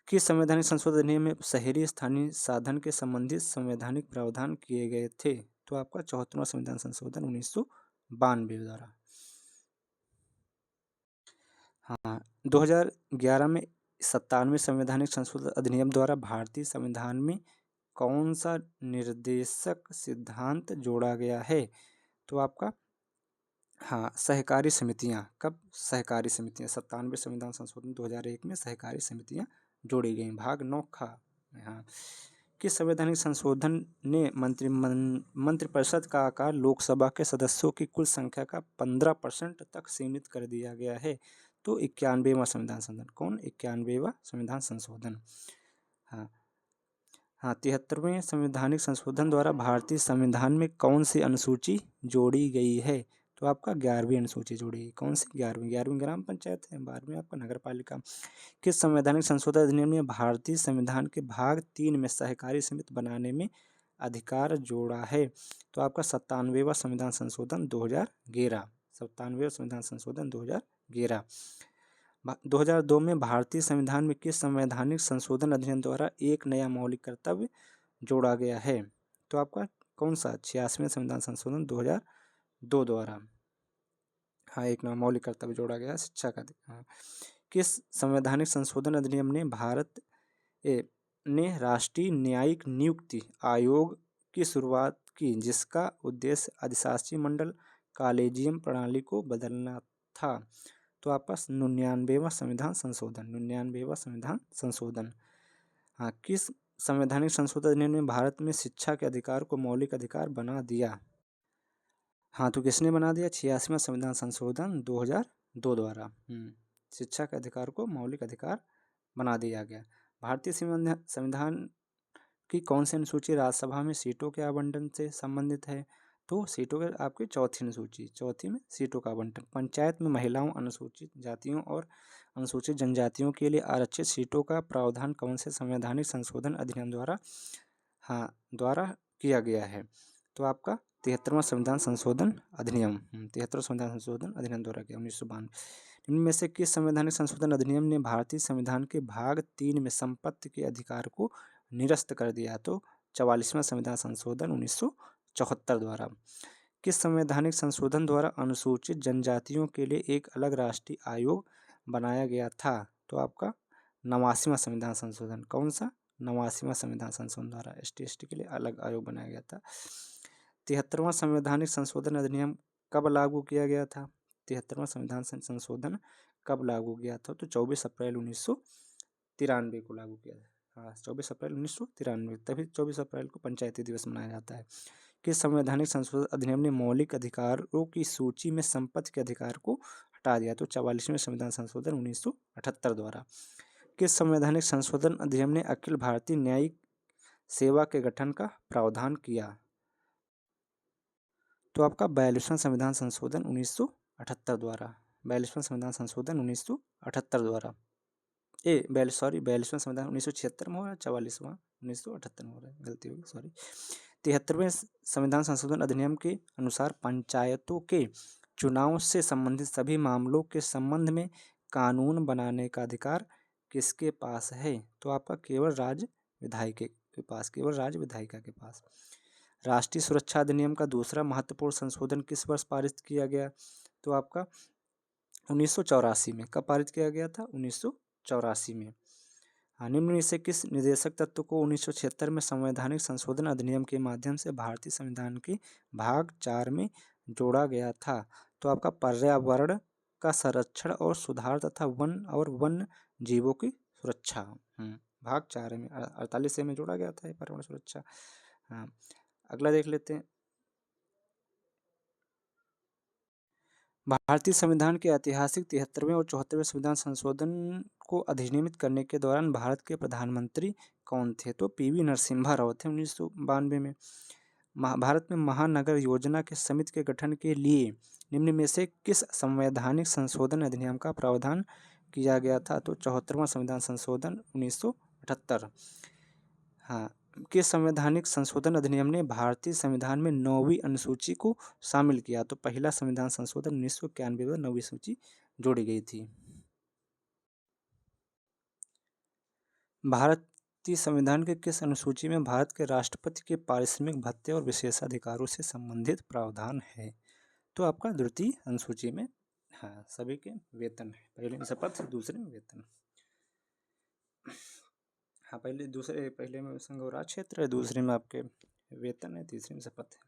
किस संवैधानिक संशोधन अधिनियम में शहरी स्थानीय साधन के संबंधित संवैधानिक प्रावधान किए गए थे? तो आपका 74वां संविधान संशोधन 1992 द्वारा। हाँ, 2011 में 97वें संवैधानिक संशोधन अधिनियम द्वारा भारतीय संविधान में कौन सा निर्देशक सिद्धांत जोड़ा गया है? तो आपका, हाँ, सहकारी समितियाँ। कब सहकारी समितियाँ? 97वें संविधान संशोधन 2001 में सहकारी समितियाँ जोड़ी गई। भाग 9 खा। हाँ, किस संवैधानिक संशोधन ने मंत्रिपरिषद का आकार लोकसभा के सदस्यों की कुल संख्या का 15% तक सीमित कर दिया गया है? तो 91वां संविधान संशोधन। कौन? 91वां संविधान संशोधन। हाँ हाँ, 73वें संवैधानिक संशोधन द्वारा भारतीय संविधान में कौन सी अनुसूची जोड़ी गई है? तो आपका 11वीं अनुसूची जोड़ी गई। कौन सी? 11वीं ग्राम पंचायत है, 12वीं आपका नगर पालिका। किस संवैधानिक संशोधन अधिनियम ने भारतीय संविधान के भाग 3 में सहकारी समिति बनाने में अधिकार जोड़ा है? तो आपका 97वां संविधान संशोधन 2011। 97वां संविधान संशोधन 2011। 2002 में भारतीय संविधान में किस संवैधानिक संशोधन अधिनियम द्वारा एक नया मौलिक कर्तव्य जोड़ा गया है? तो आपका कौन सा? 86वें संविधान संशोधन 2002 द्वारा। हाँ, एक नया मौलिक कर्तव्य जोड़ा गया शिक्षा का। हाँ, किस संवैधानिक संशोधन अधिनियम ने भारत ने राष्ट्रीय न्यायिक नियुक्ति आयोग की शुरुआत की, जिसका उद्देश्य अधिशासी मंडल कॉलेजियम प्रणाली को बदलना था? तो आपका 99वां संविधान संशोधन। 99वां संविधान संशोधन। हाँ, किस संवैधानिक संशोधन अधिनियम ने भारत में शिक्षा के अधिकार को मौलिक अधिकार बना दिया? हाँ, तो किसने बना दिया? 86वां संविधान संशोधन 2002 द्वारा। शिक्षा के अधिकार को मौलिक अधिकार बना दिया गया। भारतीय संविधान की कौन सी अनुसूची राज्यसभा में सीटों के आवंटन से संबंधित है? तो सीटों के आपकी चौथी अनुसूची, चौथी में सीटों का आवंटन। पंचायत में महिलाओं, अनुसूचित जातियों और अनुसूचित जनजातियों के लिए आरक्षित सीटों का प्रावधान कौन से संवैधानिक संशोधन अधिनियम द्वारा, हाँ, द्वारा किया गया है? तो आपका 73वां संविधान संशोधन अधिनियम। 73वां संविधान संशोधन अधिनियम द्वारा किया 1992। इनमें से किस संवैधानिक संशोधन अधिनियम ने भारतीय संविधान के भाग 3 में संपत्ति के अधिकार को निरस्त कर दिया? तो 44वां संविधान संशोधन 1974 द्वारा। किस संवैधानिक संशोधन द्वारा अनुसूचित जनजातियों के लिए एक अलग राष्ट्रीय आयोग बनाया गया था? तो आपका 89वां संविधान संशोधन। कौन सा? 89वां संविधान संशोधन द्वारा ST/ST के लिए अलग आयोग बनाया गया था। 73वां संवैधानिक संशोधन अधिनियम कब लागू किया गया था? 73वां संविधान संशोधन कब लागू किया था? तो 24 अप्रैल 1993 को लागू किया था। हाँ, 24 अप्रैल 1993, तभी 24 अप्रैल को पंचायती दिवस मनाया जाता है। किस संवैधानिक संशोधन अधिनियम ने मौलिक अधिकारों की सूची में संपत्ति के अधिकार को हटा दिया? तो 44वें संविधान संशोधन 1978 द्वारा। किस संवैधानिक संशोधन अधिनियम ने अखिल भारतीय न्यायिक सेवा के गठन का प्रावधान किया? तो आपका 42वां संविधान संशोधन 1978 द्वारा। 42वां संविधान संशोधन 1978 द्वारा। 42वां संविधान 1976 में हो रहा है, 44वां 1978 में हो रहा है, गलती होगी, सॉरी। 73वें संविधान संशोधन अधिनियम के अनुसार पंचायतों के चुनाव से संबंधित सभी मामलों के संबंध में कानून बनाने का अधिकार किसके पास है? तो आपका केवल राज्य विधायिका के पास, केवल राज्य विधायिका के पास। राष्ट्रीय सुरक्षा अधिनियम का दूसरा महत्वपूर्ण संशोधन किस वर्ष पारित किया गया? तो आपका 1984 में। कब पारित किया गया था? 1984 में। हाँ, निम्न में से किस निर्देशक तत्व को 1976 में संवैधानिक संशोधन अधिनियम के माध्यम से भारतीय संविधान के भाग 4 में जोड़ा गया था? तो आपका पर्यावरण का संरक्षण और सुधार तथा वन्य जीवों की सुरक्षा। भाग 4 में 48 में जोड़ा गया था पर्यावरण सुरक्षा। हाँ, अगला देख लेते हैं। भारतीय संविधान के ऐतिहासिक 73वें और 74वें संविधान संशोधन को अधिनियमित करने के दौरान भारत के प्रधानमंत्री कौन थे? तो पीवी नरसिम्हा राव थे 1992 में। भारत में महानगर योजना के समिति के गठन के लिए निम्न में से किस संवैधानिक संशोधन अधिनियम का प्रावधान किया गया था? तो 74वां संविधान संशोधन 1978। हाँ, किस संवैधानिक संशोधन अधिनियम ने भारतीय संविधान में 9वीं अनुसूची को शामिल किया? तो पहला संविधान संशोधन 1991 में 9वीं सूची जोड़ी गई थी। भारतीय संविधान के किस अनुसूची में भारत के राष्ट्रपति के पारिश्रमिक भत्ते और विशेषाधिकारों से संबंधित प्रावधान है? तो आपका द्वितीय अनुसूची में। हाँ, सभी के वेतन है, पहले में शपथ, दूसरे में वेतन। हाँ, पहले में संघ और राज्य क्षेत्र है, दूसरे में आपके वेतन है, तीसरे में शपथ है।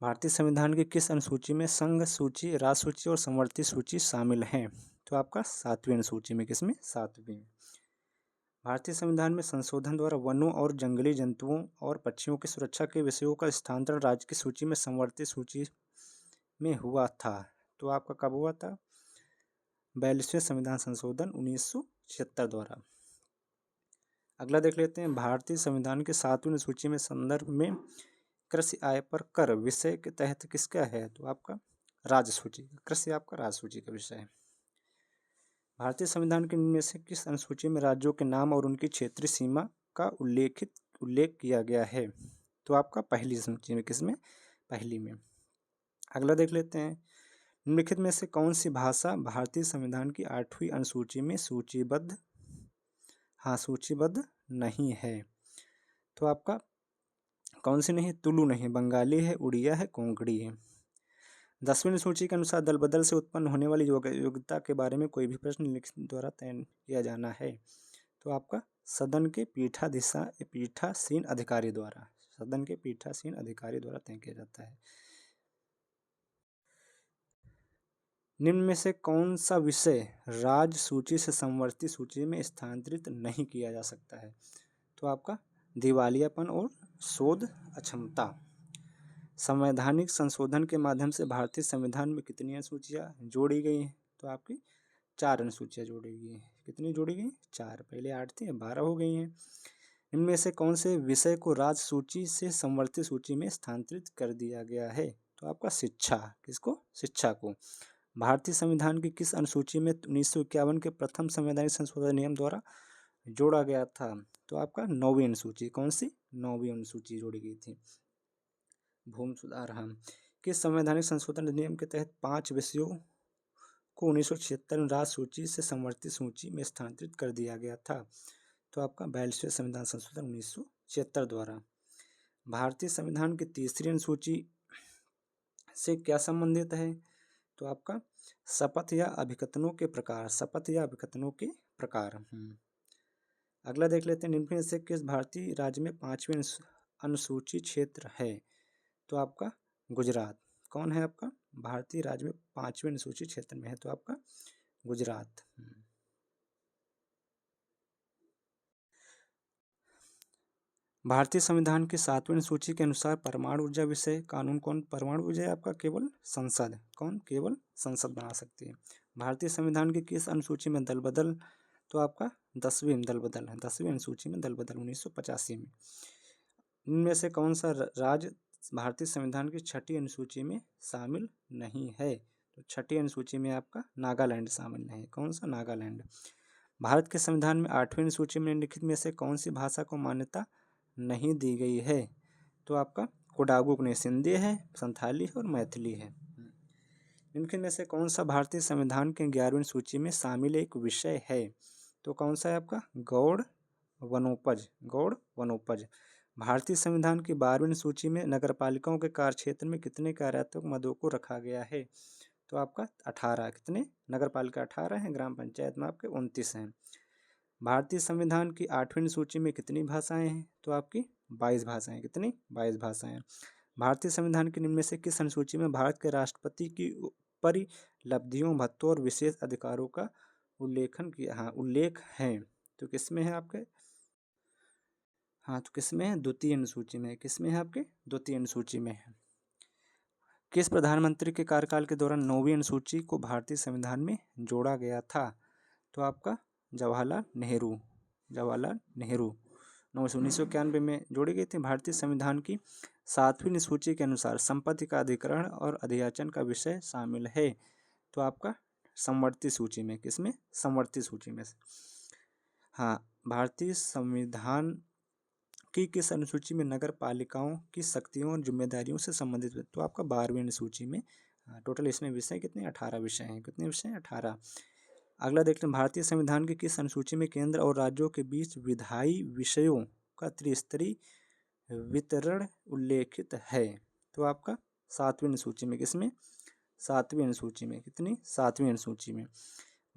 भारतीय संविधान की किस अनुसूची में संघ सूची, राज्य सूची और समवर्ती सूची शामिल हैं? तो आपका 7वीं अनुसूची में। किसमें? 7वीं। भारतीय संविधान में संशोधन द्वारा वनों और जंगली जंतुओं और पक्षियों की सुरक्षा के विषयों का स्थानांतरण राज्य की सूची में समवर्ती सूची में हुआ था। तो आपका कब हुआ था? 42वें संविधान संशोधन 1976 द्वारा। अगला देख लेते हैं, भारतीय संविधान के 7वीं अनुसूची में संदर्भ में कृषि आय पर कर विषय के तहत किसका है? तो आपका राज्य सूची। कृषि आपका राज्य सूची का विषय है। भारतीय संविधान के निम्न में से किस अनुसूची में राज्यों के नाम और उनकी क्षेत्रीय सीमा का उल्लेख किया गया है? तो आपका पहली सूची में। किसमें? पहली में। अगला देख लेते हैं, निम्नलिखित में से कौन सी भाषा भारतीय संविधान की 8वीं अनुसूची में सूचीबद्ध नहीं है? तो आपका कौन सी नहीं? तुलु नहीं, बंगाली है, उड़िया है, कोंकणी है। 10वीं अनुसूची के अनुसार दल बदल से उत्पन्न होने वाली योग्यता के बारे में कोई भी प्रश्न लिखित द्वारा तय किया जाना है। तो आपका सदन के पीठासीन अधिकारी द्वारा तय किया जाता है। निम्न में से कौन सा विषय राज्य सूची से समवर्ती सूची में स्थानांतरित नहीं किया जा सकता है? तो आपका दिवालियापन और शोध अक्षमता। संवैधानिक संशोधन के माध्यम से भारतीय संविधान में कितनी अनुसूचियाँ जोड़ी गई हैं? तो आपकी 4 अनुसूचियाँ जोड़ी गई हैं। कितनी जोड़ी गई? 4। पहले 8 थी, 12 हो गई हैं। इनमें से कौन से विषय को राज्य सूची से समवर्ती सूची में स्थानांतरित कर दिया गया है? तो आपका शिक्षा। किसको? शिक्षा को। भारतीय संविधान की किस अनुसूची में 1951 के प्रथम संवैधानिक संशोधन नियम द्वारा जोड़ा गया था? तो आपका 9वीं अनुसूची। कौन सी? 9वीं अनुसूची जोड़ी गई थी। भूमि सुधार। हाँ, किस संवैधानिक संशोधन अधिनियम के तहत 5 विषयों को 1976 में राज्य सूची से समवर्ती सूची में स्थानांतरित कर दिया गया था? तो आपका 42वें संविधान संशोधन 1976 द्वारा। भारतीय संविधान की तीसरी अनुसूची से क्या संबंधित है? तो आपका शपथ या अभिकथनों के प्रकार। अगला देख लेते हैं, निम्न में से किस भारतीय राज्य में 5वीं अनुसूची क्षेत्र है? तो आपका गुजरात। कौन है आपका? भारतीय राज्य में 5वीं अनुसूची क्षेत्र में है, तो आपका गुजरात। भारतीय संविधान की 7वीं अनुसूची के अनुसार परमाणु ऊर्जा विषय कानून कौन? परमाणु ऊर्जा आपका केवल संसद। कौन? केवल संसद बना सकती है। भारतीय संविधान की किस अनुसूची में दल बदल? तो आपका 10वीं में दल बदल है। 10वीं अनुसूची में दल बदल 1985 में। इनमें से कौन सा राज्य भारतीय संविधान की 6ठी अनुसूची में शामिल नहीं है? तो 6ठी अनुसूची में आपका नागालैंड शामिल नहीं है। कौन सा? नागालैंड। भारत के संविधान में 8वीं अनुसूची में निम्नलिखित में से कौन सी भाषा को मान्यता नहीं दी गई है? तो आपका कोडागू ने सिंधी है, संथाली है और मैथिली है। निम्नलिखित में से कौन सा भारतीय संविधान के 11वीं सूची में शामिल एक विषय है? तो कौन सा है आपका? गौड़ वनोपज। भारतीय संविधान की 12वीं सूची में नगरपालिकाओं के कार्यक्षेत्र में कितने कार्यात्मक मदों को रखा गया है? तो आपका 18। कितने? नगरपालिका 18 हैं, ग्राम पंचायत में आपके 29 हैं। भारतीय संविधान की 8वीं सूची में कितनी भाषाएं हैं? तो आपकी 22 भाषाएं। कितनी? 22 भाषाएं। भारतीय संविधान के निम्न में से किस अनुसूची में भारत के राष्ट्रपति की उपलब्धियों, भत्तों और विशेष अधिकारों का उल्लेख है? तो किसमें है आपके? हाँ, तो किसमें है? द्वितीय अनुसूची में। किसमें है आपके? द्वितीय अनुसूची में है। किस प्रधानमंत्री के कार्यकाल के दौरान 9वीं अनुसूची को भारतीय संविधान में जोड़ा गया था? तो आपका जवाहरलाल नेहरू। जवाहरलाल नेहरू 1991 में जोड़ी गई थी। भारतीय संविधान की 7वीं अनुसूची के अनुसार संपत्ति का अधिग्रहण और अधियाचन का विषय शामिल है। तो आपका समवर्ती सूची में, किसमें? समवर्ती सूची में। हाँ, भारतीय संविधान की किस अनुसूची में नगर पालिकाओं की शक्तियों और जिम्मेदारियों से संबंधित है? तो आपका 12वीं अनुसूची में। टोटल इसमें विषय कितने? 18 विषय हैं। कितने विषय? 18। अगला देखते हैं, भारतीय संविधान की किस अनुसूची में केंद्र और राज्यों के बीच विधायी विषयों का त्रिस्तरीय वितरण उल्लेखित है? तो आपका 7वीं अनुसूची में। किसमें? 7वीं अनुसूची में। कितनी? 7वीं अनुसूची में।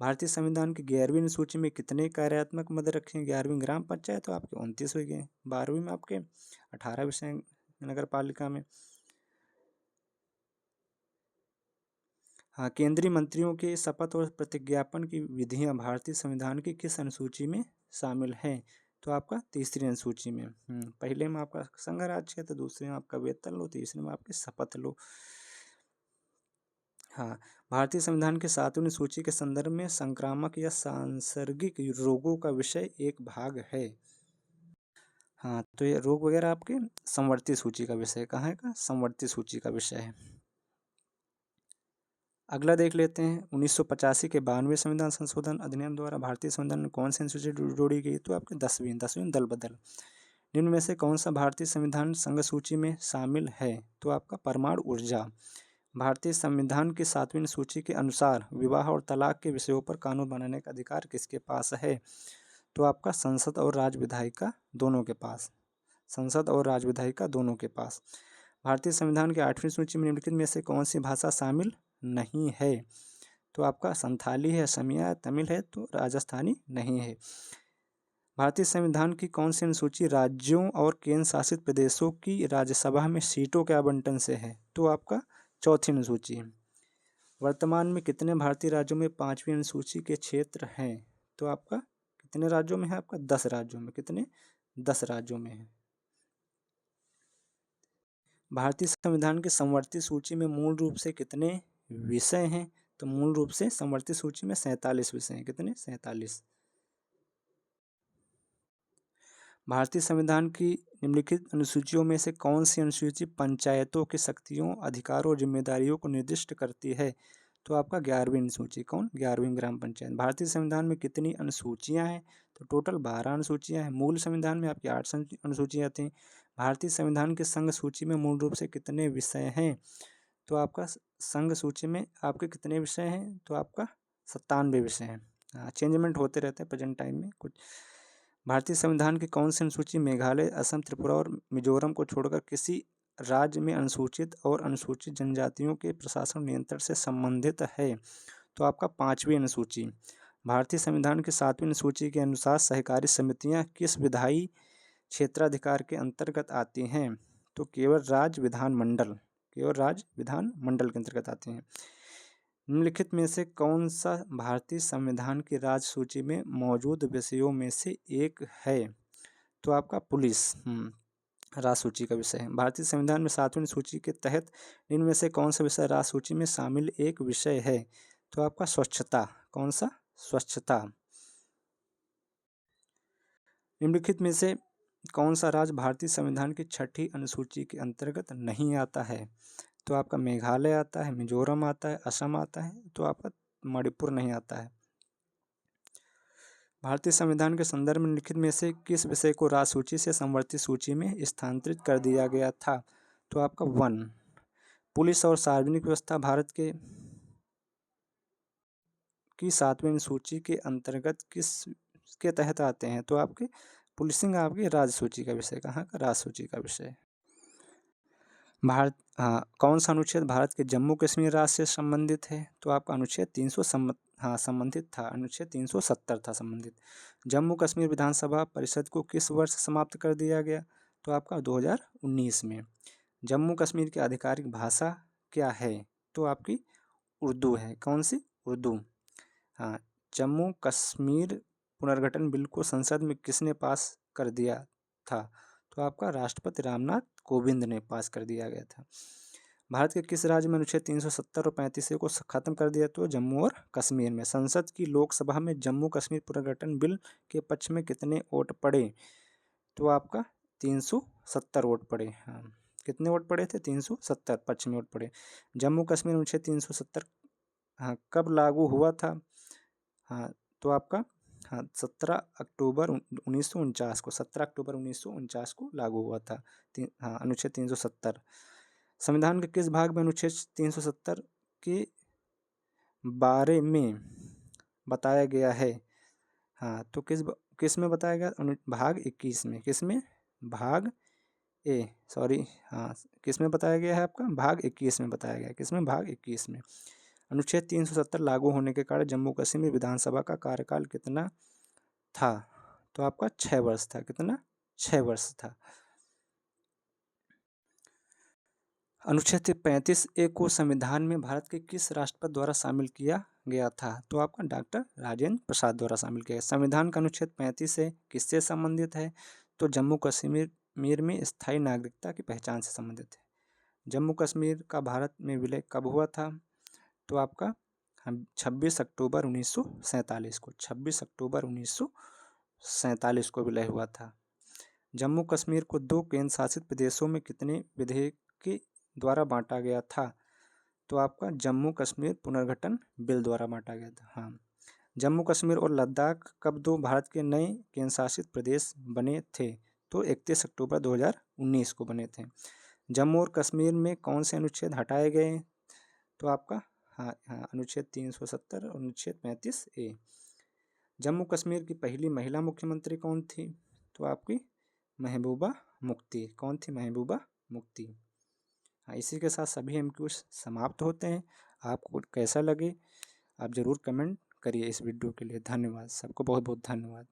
भारतीय संविधान की 11वीं अनुसूची में कितने कार्यात्मक मद रखे हैं? 11वीं ग्राम पंचायत तो आपके 29 हो गए। 12वीं में आपके 18 विषय नगर पालिका में। हाँ, केंद्रीय मंत्रियों के शपथ और प्रतिज्ञापन की विधियां भारतीय संविधान की किस अनुसूची में शामिल हैं? तो आपका 3री अनुसूची में। पहले में आपका संघ राज्य है, तो दूसरे में आपका वेतन लो, तीसरे में आपके शपथ लो। हाँ, भारतीय संविधान के 7वीं अनुसूची के संदर्भ में संक्रामक या सांसर्गिक रोगों का विषय एक भाग है। हाँ, तो ये रोग वगैरह आपके समवर्ती सूची का विषय कहाँ है? का समवर्ती सूची का विषय है। अगला देख लेते हैं, 1985 के 92वें संविधान संशोधन अधिनियम द्वारा भारतीय संविधान में कौन सी अनुसूची जोड़ी गई? तो आपके 10वीं दल बदल। निम्न में से कौन सा भारतीय संविधान संघ सूची में शामिल है? तो आपका परमाणु ऊर्जा। भारतीय संविधान की 7वीं अनुसूची के अनुसार विवाह और तलाक के विषयों पर कानून बनाने का अधिकार किसके पास है? तो आपका संसद और राज्य विधायिका दोनों के पास। संसद और राज्य विधायिका दोनों के पास। भारतीय संविधान की 8वीं सूची में निम्नलिखित में से कौन सी भाषा शामिल नहीं है? तो आपका संथाली है, असमिया है, तमिल है, तो राजस्थानी नहीं है। भारतीय संविधान की कौन सी अनुसूची राज्यों और केंद्र शासित प्रदेशों की राज्यसभा में सीटों के आवंटन से है? तो आपका 4थी अनुसूची है। वर्तमान में कितने भारतीय राज्यों में 5वीं अनुसूची के क्षेत्र हैं? तो आपका कितने राज्यों में है? आपका 10 राज्यों में। कितने? 10 राज्यों में है। भारतीय संविधान की समवर्ती सूची में मूल रूप से कितने विषय हैं? तो मूल रूप से समवर्ती सूची में 47 विषय हैं। कितने? 47। भारतीय संविधान की निम्नलिखित अनुसूचियों में से कौन सी अनुसूची पंचायतों की शक्तियों, अधिकारों और जिम्मेदारियों को निर्दिष्ट करती है? तो आपका 11वीं अनुसूची। कौन? 11वीं ग्राम पंचायत। भारतीय संविधान में कितनी अनुसूचियां हैं? तो टोटल 12 अनुसूचियां हैं। मूल संविधान में आपकी 8 अनुसूचियां थी। भारतीय संविधान की संघ सूची में मूल रूप से कितने विषय हैं? तो आपका संघ सूची में आपके कितने विषय हैं? तो आपका 97 विषय हैं। चेंजमेंट होते रहते हैं प्रेजेंट टाइम में कुछ। भारतीय संविधान की कौन सी अनुसूची मेघालय, असम, त्रिपुरा और मिजोरम को छोड़कर किसी राज्य में अनुसूचित और अनुसूचित जनजातियों के प्रशासन नियंत्रण से संबंधित है? तो आपका 5वीं अनुसूची। भारतीय संविधान की 7वीं अनुसूची के अनुसार सहकारी समितियां किस विधायी क्षेत्राधिकार के अंतर्गत आती हैं? तो केवल राज्य विधानमंडल। केवल राज्य विधानमंडल के अंतर्गत आते हैं। निम्नलिखित में से कौन सा भारतीय संविधान की राज्य सूची में मौजूद विषयों में से एक है? तो आपका पुलिस राज्य सूची का विषय है। भारतीय संविधान में 7वीं सूची के तहत इनमें से कौन सा विषय राज्य सूची में शामिल एक विषय है? तो आपका स्वच्छता। कौन सा? स्वच्छता। निम्नलिखित में से कौन सा राज्य भारतीय संविधान की 6ठी अनुसूची के अंतर्गत नहीं आता है? तो आपका मेघालय आता है, मिजोरम आता है, असम आता है, तो आपका मणिपुर नहीं आता है। भारतीय संविधान के संदर्भ में लिखित में से किस विषय को राज्य सूची से समवर्ती सूची में स्थानांतरित कर दिया गया था? तो आपका 1 पुलिस और सार्वजनिक व्यवस्था भारत की 7वीं अनुसूची के अंतर्गत किस के तहत आते हैं? तो आपके पुलिसिंग आपकी राज्य सूची का विषय। कहाँ का? राज्य सूची का विषय। भारत कौन सा अनुच्छेद भारत के जम्मू कश्मीर राज्य से संबंधित है? तो आपका अनुच्छेद 300 संबंधित था। अनुच्छेद 370 था संबंधित। जम्मू कश्मीर विधानसभा परिषद को किस वर्ष समाप्त कर दिया गया? तो आपका 2019 में। जम्मू कश्मीर की आधिकारिक भाषा क्या है? तो आपकी उर्दू है। कौन सी? उर्दू। हाँ, जम्मू कश्मीर पुनर्गठन बिल को संसद में किसने पास कर दिया था? तो आपका राष्ट्रपति रामनाथ कोविंद ने पास कर दिया गया था। भारत के किस राज्य में अनुच्छेद 370 और 35A को खत्म कर दिया? तो जम्मू और कश्मीर में। संसद की लोकसभा में जम्मू कश्मीर पुनर्गठन बिल के पक्ष में कितने वोट पड़े? तो आपका 370 वोट पड़े। हाँ, कितने वोट पड़े थे? 370 पक्ष में वोट पड़े। जम्मू कश्मीर अनुच्छेद 370 हाँ कब लागू हुआ था? हाँ तो आपका 17 अक्टूबर 1949 को, 17 अक्टूबर 1949 को लागू हुआ था। अनुच्छेद 370। संविधान के किस भाग में अनुच्छेद 370 के बारे में बताया गया है? हाँ तो किस में बताया गया? भाग 21 में। किस में? भाग किस में बताया गया है आपका? भाग 21 में बताया गया है। किस में? भाग 21 में। अनुच्छेद 370 लागू होने के कारण जम्मू कश्मीर विधानसभा का कार्यकाल कितना था? तो आपका 6 वर्ष था। कितना? 6 वर्ष था। अनुच्छेद 35A को संविधान में भारत के किस राष्ट्रपति द्वारा शामिल किया गया था? तो आपका डॉक्टर राजेंद्र प्रसाद द्वारा शामिल किया गया। संविधान का अनुच्छेद 35A किससे संबंधित है? तो जम्मू कश्मीर में स्थायी नागरिकता की पहचान से संबंधित है। जम्मू कश्मीर का भारत में विलय कब हुआ था? तो आपका 26 अक्टूबर 1947 को, 26 अक्टूबर 1947 को विलय हुआ था। जम्मू कश्मीर को 2 केंद्र शासित प्रदेशों में कितने विधेयक के द्वारा बांटा गया था? तो आपका जम्मू कश्मीर पुनर्गठन बिल द्वारा बांटा गया था। हाँ, जम्मू कश्मीर और लद्दाख कब 2 भारत के नए केंद्र शासित प्रदेश बने थे? तो 31 अक्टूबर 2019 को बने थे। जम्मू और कश्मीर में कौन से अनुच्छेद हटाए गए? तो आपका अनुच्छेद 370 और अनुच्छेद 35A। जम्मू कश्मीर की पहली महिला मुख्यमंत्री कौन थी? तो आपकी महबूबा मुफ्ती। कौन थी? महबूबा मुफ्ती। हाँ, इसी के साथ सभी MQ समाप्त होते हैं। आपको कैसा लगे आप ज़रूर कमेंट करिए इस वीडियो के लिए। धन्यवाद, सबको बहुत बहुत धन्यवाद।